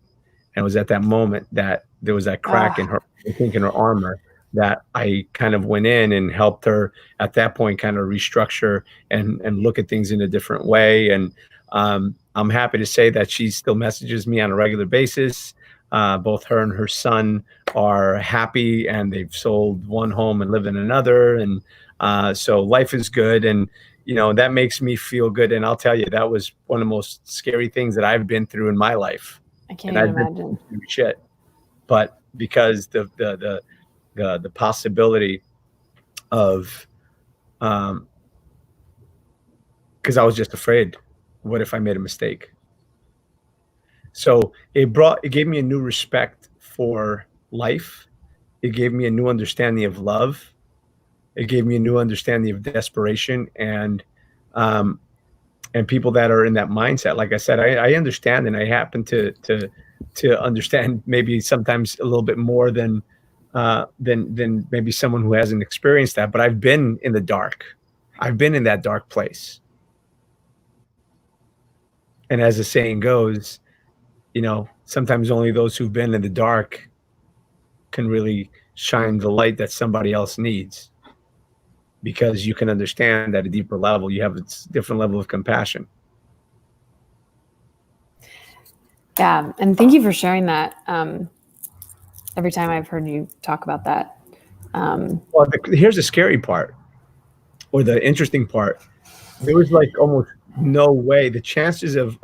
And it was at that moment that there was that crack in her armor, that I kind of went in and helped her at that point kind of restructure and look at things in a different way. And I'm happy to say that she still messages me on a regular basis. Both her and her son are happy, and they've sold one home and live in another. And so life is good. And, that makes me feel good. And I'll tell you, that was one of the most scary things that I've been through in my life. I can't even imagine. Shit. But because the possibility of, because I was just afraid, what if I made a mistake? So it gave me a new respect for life. It gave me a new understanding of love. It gave me a new understanding of desperation and people that are in that mindset. Like I said, I understand, and I happen to understand maybe sometimes a little bit more than maybe someone who hasn't experienced that. But I've been in the dark. I've been in that dark place. And as the saying goes, sometimes only those who've been in the dark can really shine the light that somebody else needs, because you can understand at a deeper level. You have a different level of compassion. Yeah. And thank you for sharing that. Every time I've heard you talk about that. Well, here's the scary part, or the interesting part. There was like almost no way. The chances of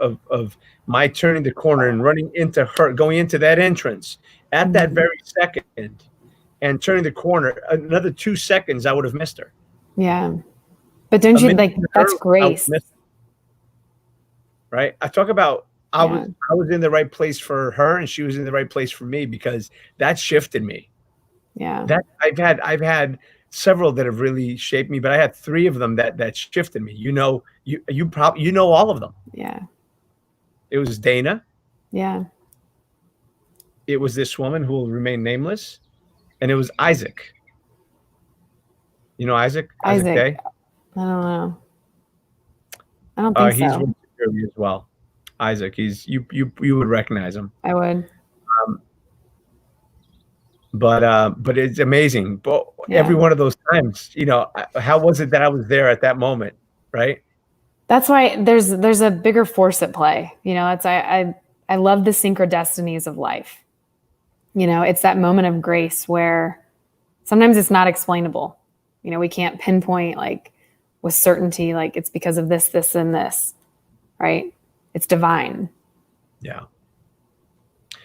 my turning the corner and running into her, going into that entrance at that very second and turning the corner, another 2 seconds, I would have missed her. Yeah. But don't you like, that's grace. Right? I talk about, I was in the right place for her, and she was in the right place for me, because that shifted me. Yeah. That I've had several that have really shaped me, but I had 3 of them that shifted me. You probably all of them. Yeah. It was Dana. Yeah. It was this woman who will remain nameless, and it was Isaac. You know Isaac? Isaac Day? I don't know. I don't think he's so. with security as well. Isaac, he's you would recognize him. I would. But it's amazing. But every one of those times, how was it that I was there at that moment, right? That's why there's a bigger force at play. It's I love the synchrodestinies of life. It's that moment of grace where sometimes it's not explainable. We can't pinpoint like with certainty, like it's because of this, this, and this, right? It's divine. Yeah.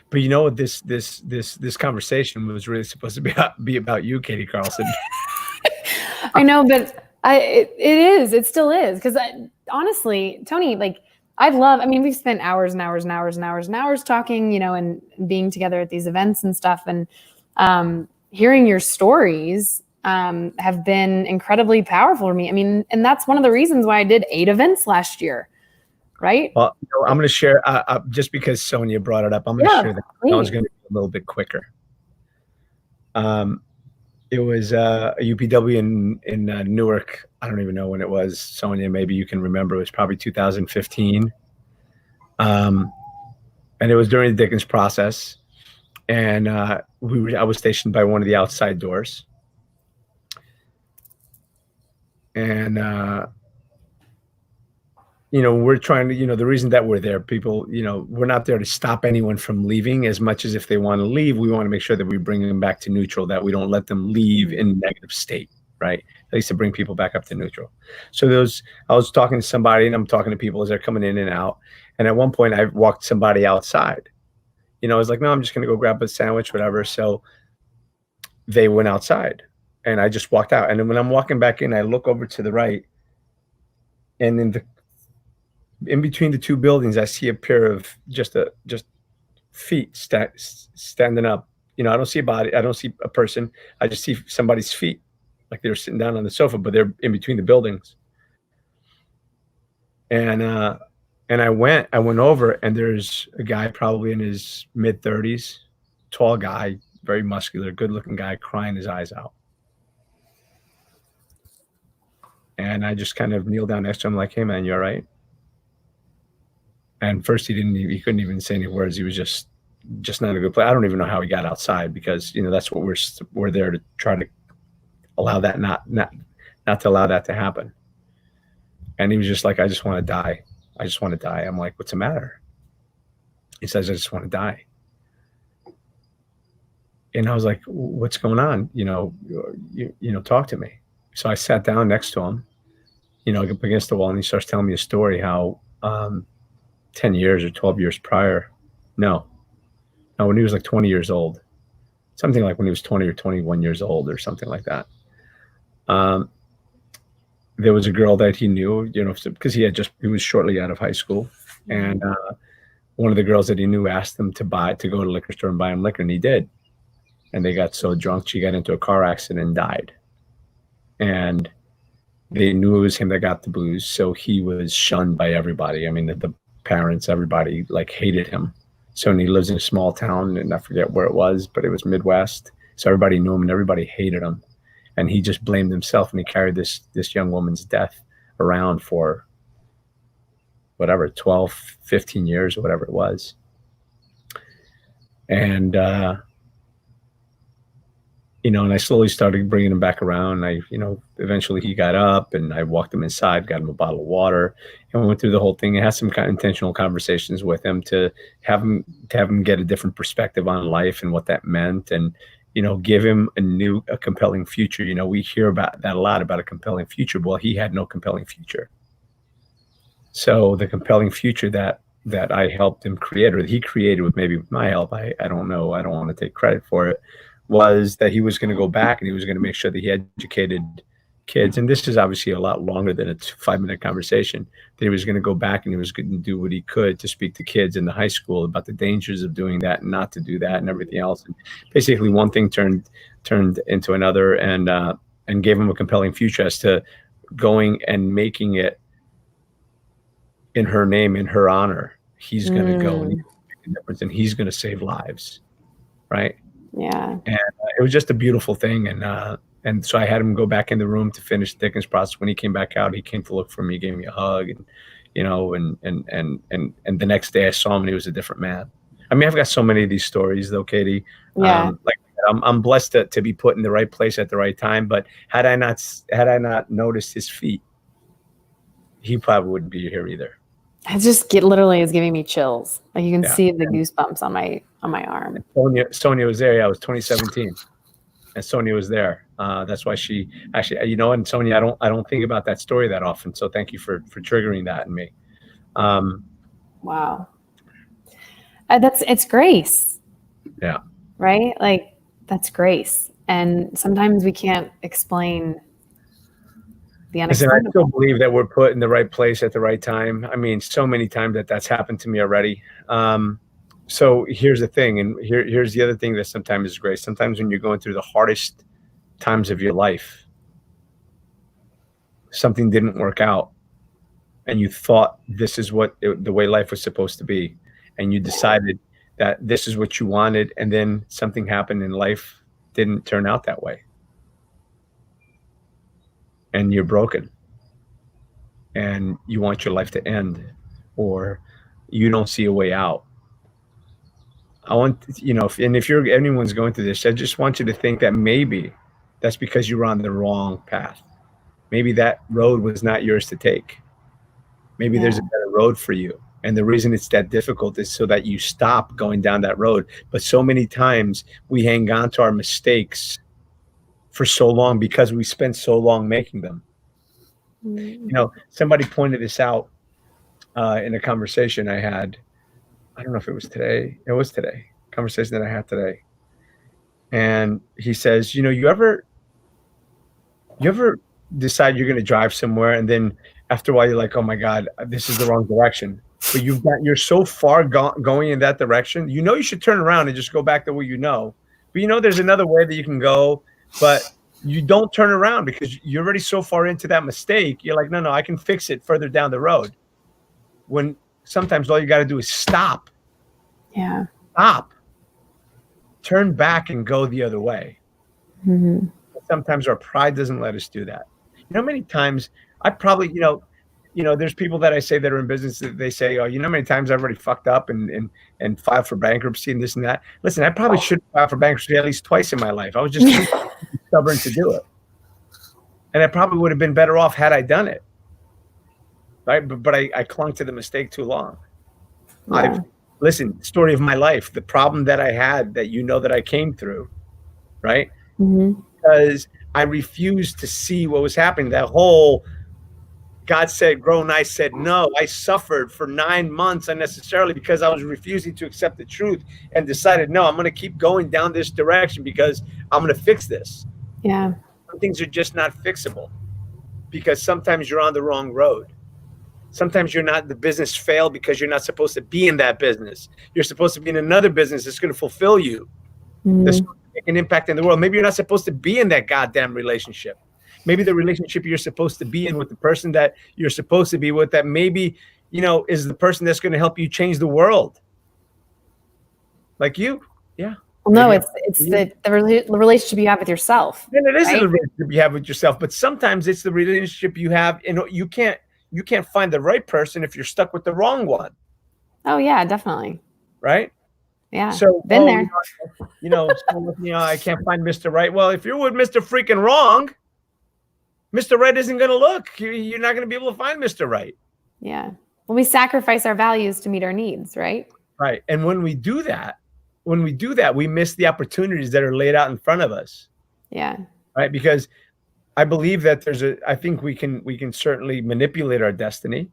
But this conversation was really supposed to be about you, Katie Carlson. I know, but it is. It still is. Because honestly, Tony, like we've spent hours and hours and hours and hours and hours talking, and being together at these events and stuff. And hearing your stories have been incredibly powerful for me. I mean, and that's one of the reasons why I did 8 events last year. Right. Well, I'm going to share just because Sonia brought it up. I'm going to share that. I was going to be a little bit quicker. It was a UPW in Newark. I don't even know when it was. Sonia, maybe you can remember. It was probably 2015. And it was during the Dickens process. And I was stationed by one of the outside doors. And we're trying to, the reason that we're there, people, we're not there to stop anyone from leaving as much as if they want to leave. We want to make sure that we bring them back to neutral, that we don't let them leave in a negative state, right? At least to bring people back up to neutral. So I was talking to somebody, and I'm talking to people as they're coming in and out. And at one point I walked somebody outside. I was like, no, I'm just going to go grab a sandwich, whatever. So they went outside, and I just walked out. And then when I'm walking back in, I look over to the right, and in between the 2 buildings, I see a pair of just feet standing up. I don't see a body. I don't see a person. I just see somebody's feet, like they were sitting down on the sofa, but they're in between the buildings. And I went over, and there's a guy probably in his mid-30s, tall guy, very muscular, good-looking guy, crying his eyes out. And I just kind of kneeled down next to him, like, hey man, you all right? And first he couldn't even say any words. He was just just not a good place. I don't even know how he got outside, because, that's what we're there to try to allow that, not to allow that to happen. And he was just like, I just want to die. I just want to die. I'm like, what's the matter? He says, I just want to die. And I was like, what's going on? Talk to me. So I sat down next to him, up against the wall, and he starts telling me a story how 10 years or 12 years prior, no, when he was like 20 years old, something like when he was 20 or 21 years old or something like that. There was a girl that he knew, because he was shortly out of high school. And one of the girls that he knew asked him to go to the liquor store and buy him liquor, and he did. And they got so drunk, she got into a car accident and died. And they knew it was him that got the blues. So he was shunned by everybody. I mean, the parents, everybody like hated him. So, and he lives in a small town, and I forget where it was, but it was Midwest. So everybody knew him and everybody hated him. And he just blamed himself, and he carried this young woman's death around for whatever, 12, 15 years or whatever it was. And, and I slowly started bringing him back around. Eventually he got up, and I walked him inside, got him a bottle of water, and we went through the whole thing. I had some kind of intentional conversations with him to have him get a different perspective on life and what that meant, and, give him a compelling future. We hear about that a lot, about a compelling future. Well, he had no compelling future. So the compelling future that I helped him create, or that he created with my help, I don't know, I don't want to take credit for it, was that he was going to go back and he was going to make sure that he educated kids. And this is obviously a lot longer than a 5-minute conversation. That he was going to go back and he was going to do what he could to speak to kids in the high school about the dangers of doing that and not to do that and everything else. And basically one thing turned into another, and gave him a compelling future as to going and making it in her name, in her honor. He's going to go and make a difference, and he's going to save lives. Right. Yeah. And it was just a beautiful thing. And so I had him go back in the room to finish the Dickens process. When he came back out, he came to look for me, gave me a hug, and, and the next day I saw him and he was a different man. I mean, I've got so many of these stories though, Katie. Yeah. I'm blessed to be put in the right place at the right time. But had I not noticed his feet, he probably wouldn't be here either. I just literally is giving me chills. Like you can see the goosebumps on my arm. Sonia was there. Yeah, it was 2017, and Sonia was there. That's why she actually, and Sonia, I don't think about that story that often. So thank you for triggering that in me. Wow, it's grace. Yeah. Right. Like that's grace, and sometimes we can't explain the unexplainable. Listen, I still believe that we're put in the right place at the right time. I mean, so many times that's happened to me already. So here's the thing, and here's the other thing that sometimes is grace. Sometimes when you're going through the hardest times of your life, something didn't work out, and you thought this is the way life was supposed to be, and you decided that this is what you wanted, and then something happened and life didn't turn out that way. And you're broken, and you want your life to end, or you don't see a way out. I want, if anyone's going through this, I just want you to think that maybe that's because you were on the wrong path. Maybe that road was not yours to take. Maybe there's a better road for you. And the reason it's that difficult is so that you stop going down that road. But so many times we hang on to our mistakes for so long because we spent so long making them. Somebody pointed this out in a conversation I had. I don't know if it was today. It was today. Conversation that I had today. And he says, you ever decide you're going to drive somewhere, and then after a while you're like, oh my God, this is the wrong direction. But you're so far going in that direction. You should turn around and just go back the way you know. But there's another way that you can go, but you don't turn around because you're already so far into that mistake. You're like, no, I can fix it further down the road. When sometimes all you got to do is stop. Yeah. Stop. Turn back and go the other way. Mm-hmm. Sometimes our pride doesn't let us do that. Many times I probably, there's people that I say that are in business that they say, oh, how many times I've already fucked up and filed for bankruptcy and this and that. Listen, I probably should file for bankruptcy at least twice in my life. I was just too stubborn to do it. And I probably would have been better off had I done it. Right. But I clung to the mistake too long. Yeah. Listen, story of my life, the problem that I had that that I came through, right? Mm-hmm. Because I refused to see what was happening. That whole God said grow and I said no. I suffered for 9 months unnecessarily because I was refusing to accept the truth and decided, no, I'm going to keep going down this direction because I'm going to fix this. Yeah. Some things are just not fixable because sometimes you're on the wrong road. Sometimes the business failed because you're not supposed to be in that business. You're supposed to be in another business that's going to fulfill you. Mm-hmm. That's going to make an impact in the world. Maybe you're not supposed to be in that goddamn relationship. Maybe the relationship you're supposed to be in with the person that you're supposed to be with, that maybe, is the person that's going to help you change the world. Like you. Yeah. Well, no, it's the relationship you have with yourself. And it is right? the relationship you have with yourself, but sometimes it's the relationship you have, and you can't find the right person if you're stuck with the wrong one. Oh yeah, definitely. Right? Yeah. So been there. I can't find Mr. Right. Well, if you're with Mr. freaking wrong, Mr. Right isn't going to look. You're not going to be able to find Mr. Right. Yeah. Well, we sacrifice our values to meet our needs, right? Right. And when we do that, we miss the opportunities that are laid out in front of us. Yeah. Right. Because I believe that I think we can certainly manipulate our destiny.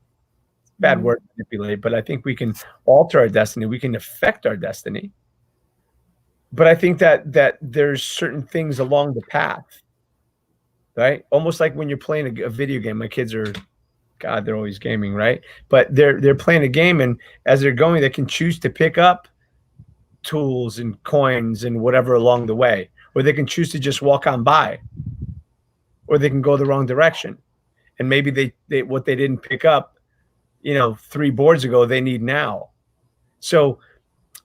Bad word, manipulate, but I think we can alter our destiny. We can affect our destiny. But I think that there's certain things along the path, right? Almost like when you're playing a video game. My kids are, God, they're always gaming, right? But they're playing a game, and as they're going, they can choose to pick up tools and coins and whatever along the way, or they can choose to just walk on by, or they can go the wrong direction, and maybe they what they didn't pick up 3 boards ago, they need now. So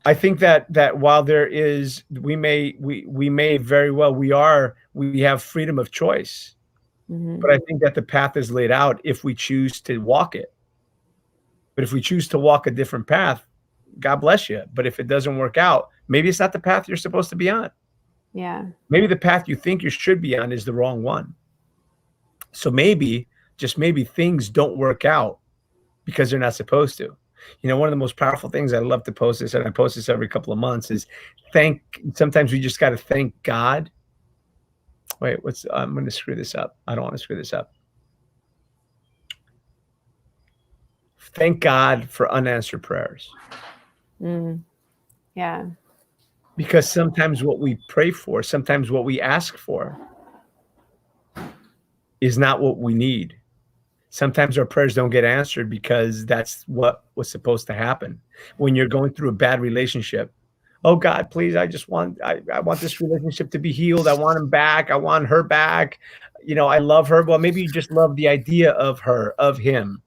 I think that while there is, we may very well, we have freedom of choice, but I think that the path is laid out if we choose to walk it. But if we choose to walk a different path, God bless you. But if it doesn't work out, maybe it's not the path you're supposed to be on. Yeah. Maybe the path you think you should be on is the wrong one. So maybe, just maybe, things don't work out because they're not supposed to. One of the most powerful things, I love to post this, and I post this every couple of months, is sometimes we just got to thank God. Wait, I'm going to screw this up. I don't want to screw this up. Thank God for unanswered prayers. Yeah. Because sometimes what we pray for, sometimes what we ask for is not what we need. Sometimes our prayers don't get answered because that's what was supposed to happen. When you're going through a bad relationship, oh God, please, I want this relationship to be healed. I want him back. I want her back. I love her. Well, maybe you just love the idea of her, of him.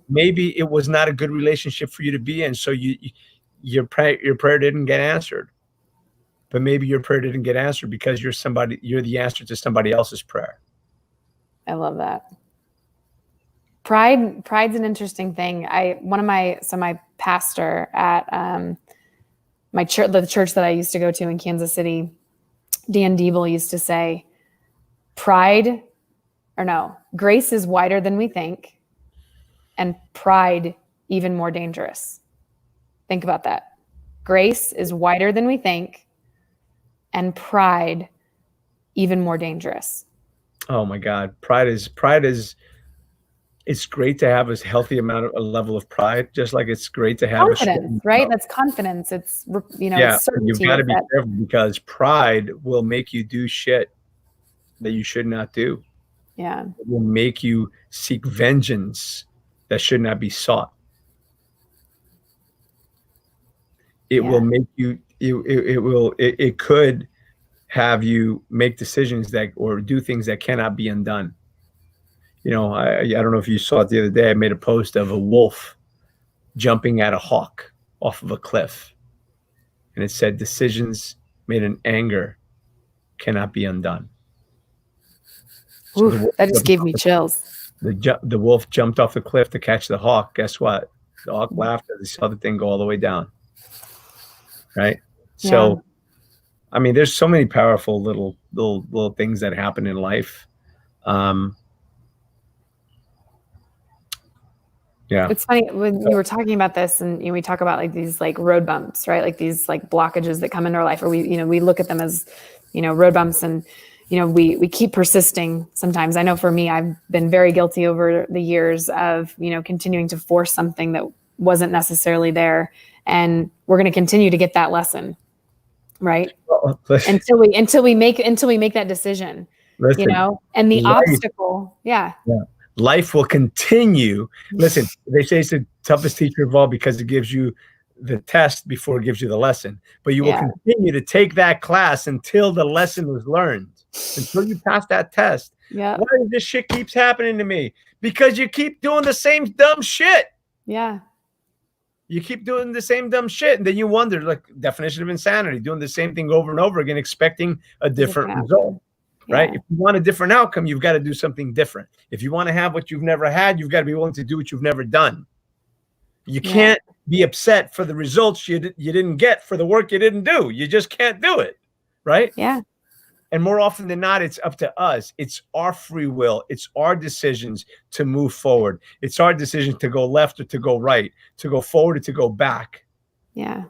Maybe it was not a good relationship for you to be in. So your prayer didn't get answered. But maybe your prayer didn't get answered because you're the answer to somebody else's prayer. I love that. Pride's an interesting thing. My pastor at my church, the church that I used to go to in Kansas City, Dan Diebel, used to say, grace is wider than we think, and pride even more dangerous. Think about that. Grace is wider than we think, and pride even more dangerous. Oh my God. Pride is it's great to have a healthy a level of pride, just like it's great to have confidence, right? That's confidence. It's, it's certainty. You've got to be careful because pride will make you do shit that you should not do. Yeah. It will make you seek vengeance that should not be sought. It will make you, it could have you make decisions or do things that cannot be undone. I don't know if you saw it the other day. I made a post of a wolf jumping at a hawk off of a cliff. And it said, decisions made in anger cannot be undone. Ooh, that just gave me chills. The wolf jumped off the cliff to catch the hawk. Guess what? The hawk laughed as he saw the thing go all the way down. Right. So, Yeah. I mean, there's so many powerful little things that happen in life. Yeah. It's funny when you were talking about this, and we talk about like these like road bumps, right? Like these like blockages that come into our life, or we look at them as, road bumps, and we keep persisting sometimes. I know for me, I've been very guilty over the years of, continuing to force something that wasn't necessarily there. And we're going to continue to get that lesson, right? Until we make that decision, Listen, and the life, obstacle. Yeah. Life will continue. Listen, they say it's the toughest teacher of all because it gives you the test before it gives you the lesson. But you will continue to take that class until the lesson was learned, until you pass that test. Yeah. Why does this shit keeps happening to me? Because you keep doing the same dumb shit. Yeah. You keep doing the same dumb shit. And then you wonder, like, definition of insanity, doing the same thing over and over again, expecting a different result. Right? If you want a different outcome, you've got to do something different. If you want to have what you've never had, you've got to be willing to do what you've never done. You can't be upset for the results you didn't get for the work you didn't do. You just can't do it. Right? Yeah. And more often than not, it's up to us. It's our free will. It's our decisions to move forward. It's our decision to go left or to go right, to go forward or to go back. Yeah.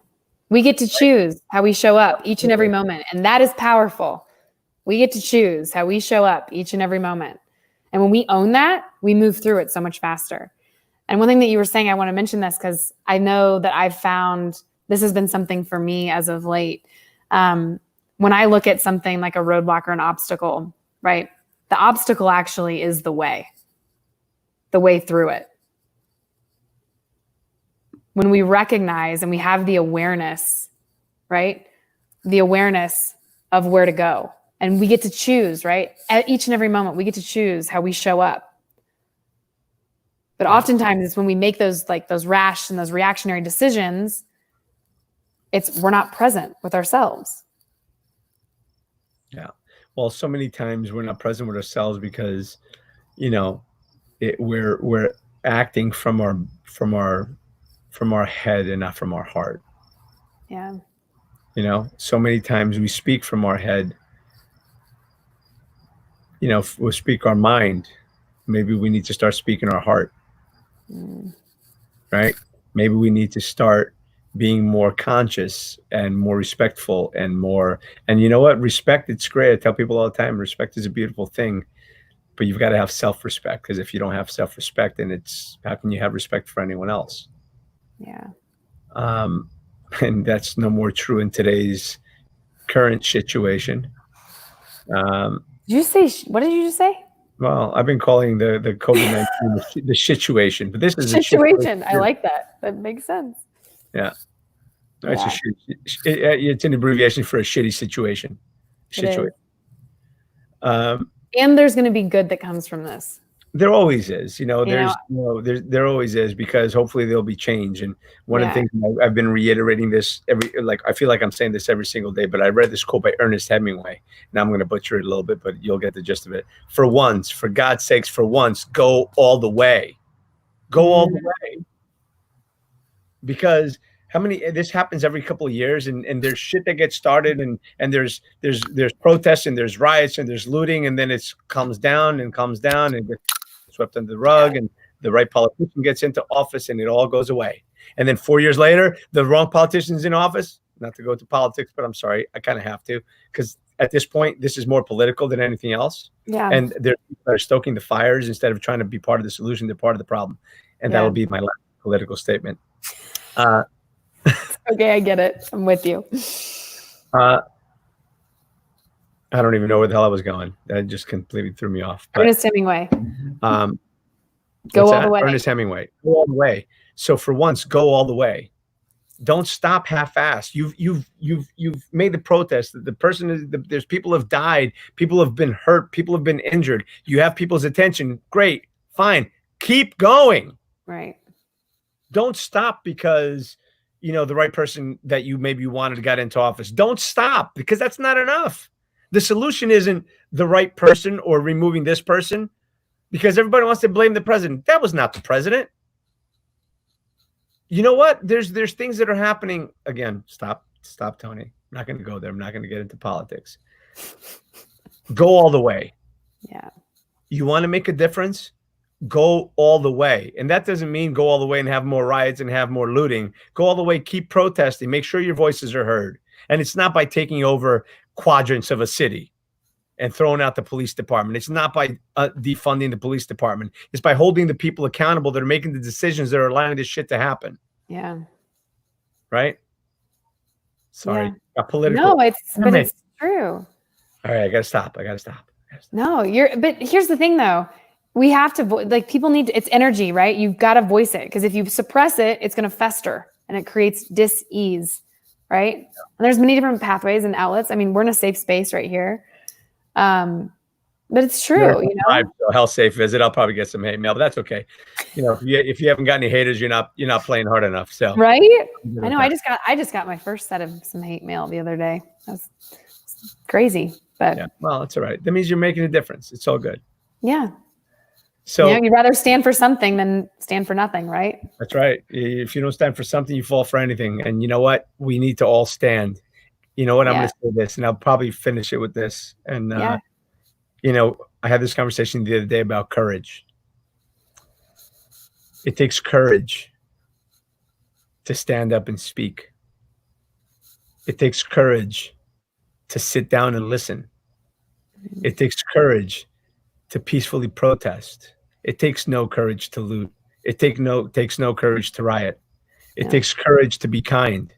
We get to choose how we show up each and every moment. And that is powerful. We get to choose how we show up each and every moment. And when we own that, we move through it so much faster. And one thing that you were saying, I want to mention this because I know that I've found this has been something for me as of late. When I look at something like a roadblock or an obstacle, right? The obstacle actually is the way through it. When we recognize and we have the awareness, right? The awareness of where to go. And we get to choose, right? At each and every moment, we get to choose how we show up. But oftentimes it's when we make those rash and those reactionary decisions, we're not present with ourselves. Yeah. Well, so many times we're not present with ourselves because, we're acting from our head and not from our heart. Yeah. So many times we speak from our head. We'll speak our mind. Maybe we need to start speaking our heart. Right? Maybe we need to start being more conscious and more respectful and you know what? Respect, it's great. I tell people all the time, respect is a beautiful thing, but you've got to have self-respect, because if you don't have self-respect, then how can you have respect for anyone else? Yeah. And that's no more true in today's current situation. What did you just say? Well, I've been calling the COVID-19 the situation, but this is situation. I like that. That makes sense. Yeah. It's an abbreviation for a shitty situation. And there's going to be good that comes from this. There always is, there always is, because hopefully there'll be change. And one of the things I've been reiterating this I feel like I'm saying this every single day, but I read this quote by Ernest Hemingway. Now I'm going to butcher it a little bit, but you'll get the gist of it. For once, for God's sakes, for once, go all the way. Go all the way. Because this happens every couple of years, and there's shit that gets started, and there's protests, and there's riots, and there's looting, and then it comes down and gets swept under the rug, and the right politician gets into office, and it all goes away. And then 4 years later, the wrong politician's in office. Not to go to politics, but I'm sorry, I kind of have to, because at this point, this is more political than anything else. Yeah. And they're stoking the fires instead of trying to be part of the solution. They're part of the problem. And that'll be my last political statement. Okay, I get it. I'm with you. I don't even know where the hell I was going. That just completely threw me off. But, Ernest Hemingway. Go all the way. Ernest Hemingway. Go all the way. So for once, go all the way. Don't stop half-assed. You've made the protest. There's people have died. People have been hurt. People have been injured. You have people's attention. Great. Fine. Keep going. Right. Don't stop because the right person that you maybe wanted got into office. Don't stop, because that's not enough. The solution isn't the right person or removing this person. because everybody wants to blame the president. That was not the president. You know what? There's things that are happening. Again, stop, Tony. I'm not going to go there. I'm not going to get into politics. Go all the way. Yeah. You want to make a difference? Go all the way. And that doesn't mean go all the way and have more riots and have more looting. Go all the way, keep protesting, make sure your voices are heard. And it's not by taking over quadrants of a city and throwing out the police department. It's not by defunding the police department. It's by holding the people accountable that are making the decisions that are allowing this shit to happen. Yeah. Right? Sorry. Yeah. Got political. No, it's true. All right, I gotta stop. No, but here's the thing though. We have to like people need it's energy, right? You've got to voice it because if you suppress it, it's going to fester and it creates dis-ease, right? And there's many different pathways and outlets. I mean, we're in a safe space right here. But it's true, you know. Health safe visit. I'll probably get some hate mail, but that's okay. You know, if you haven't got any haters, you're not playing hard enough. So right. I know. I just got my first set of some hate mail the other day. That's crazy, but yeah. Well, it's all right. That means you're making a difference. It's all good. Yeah. So you'd rather stand for something than stand for nothing, right? That's right. If you don't stand for something, you fall for anything. And you know what? We need to all stand. You know what? I'm going to say this, and I'll probably finish it with this. And, you know, I had this conversation the other day about courage. It takes courage to stand up and speak. It takes courage to sit down and listen. It takes courage to peacefully protest. It takes no courage to loot. It takes no courage to riot. It takes courage to be kind.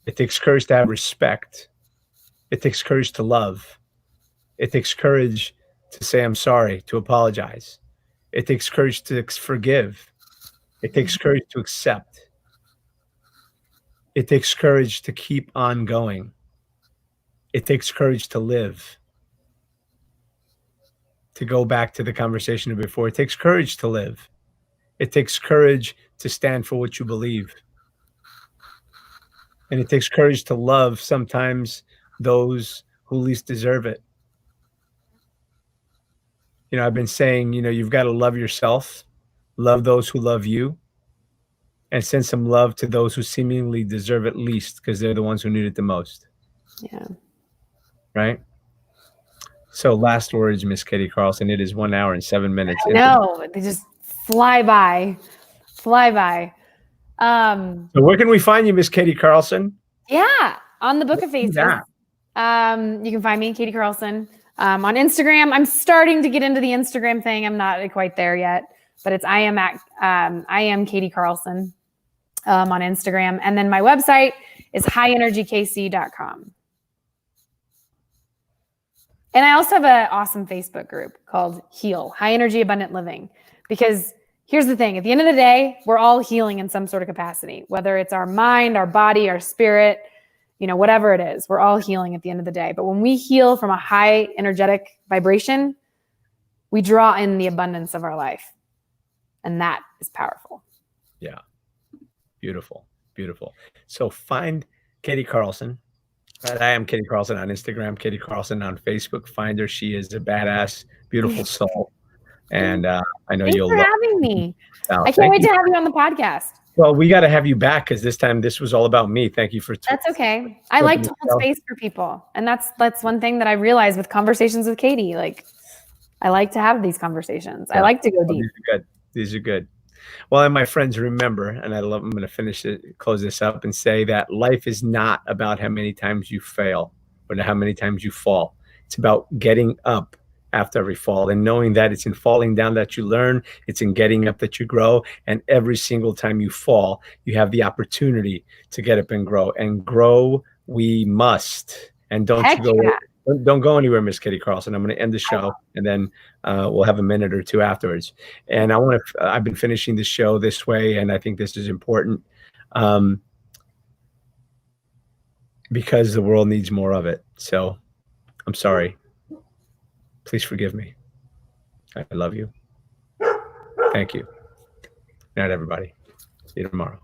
It takes courage to have respect. It takes courage to love. It takes courage to say I'm sorry, to apologize. It takes courage to forgive. It takes courage to accept. It takes courage to keep on going. It takes courage to live. To go back to the conversation before, it takes courage to live. It takes courage to stand for what you believe. And it takes courage to love sometimes those who least deserve it. You know, I've been saying, you know, you've got to love yourself, love those who love you, and send some love to those who seemingly deserve it least because they're the ones who need it the most. Yeah. Right? So last words, Miss Katie Carlson. It is 1 hour and 7 minutes. No, they just fly by. So where can we find you, Miss Katie Carlson? Yeah, on the Book of Faces. You can find me, Katie Carlson, on Instagram. I'm starting to get into the Instagram thing. I'm not quite there yet, but it's I am Katie Carlson on Instagram, and then my website is highenergykc.com. And I also have an awesome Facebook group called Heal, High Energy Abundant Living. Because here's the thing, at the end of the day, we're all healing in some sort of capacity, whether it's our mind, our body, our spirit, you know, whatever it is, we're all healing at the end of the day. But when we heal from a high energetic vibration, we draw in the abundance of our life. And that is powerful. Yeah. Beautiful. Beautiful. So find Katie Carlson. I am Katie Carlson on Instagram, Katie Carlson on Facebook. Find her. She is a badass, beautiful soul. And I know Thanks you'll for love having me. I can't wait to have you on the podcast. Well, we got to have you back because this time this was all about me. Thank you for. That's okay. I like to hold space for people. And that's one thing that I realized with conversations with Katie. Like, I like to have these conversations. Yeah. I like to go deep. These are good. Well, and my friends, remember, and I'm going to close this up and say that life is not about how many times you fail or how many times you fall. It's about getting up after every fall and knowing that it's in falling down that you learn, it's in getting up that you grow. And every single time you fall, you have the opportunity to get up and grow. And grow we must. And don't go anywhere, Miss Katie Carlson. I'm going to end the show and then we'll have a minute or two afterwards. And I've been finishing the show this way, and I think this is important because the world needs more of it. So I'm sorry. Please forgive me. I love you. Thank you. Good night, everybody. See you tomorrow.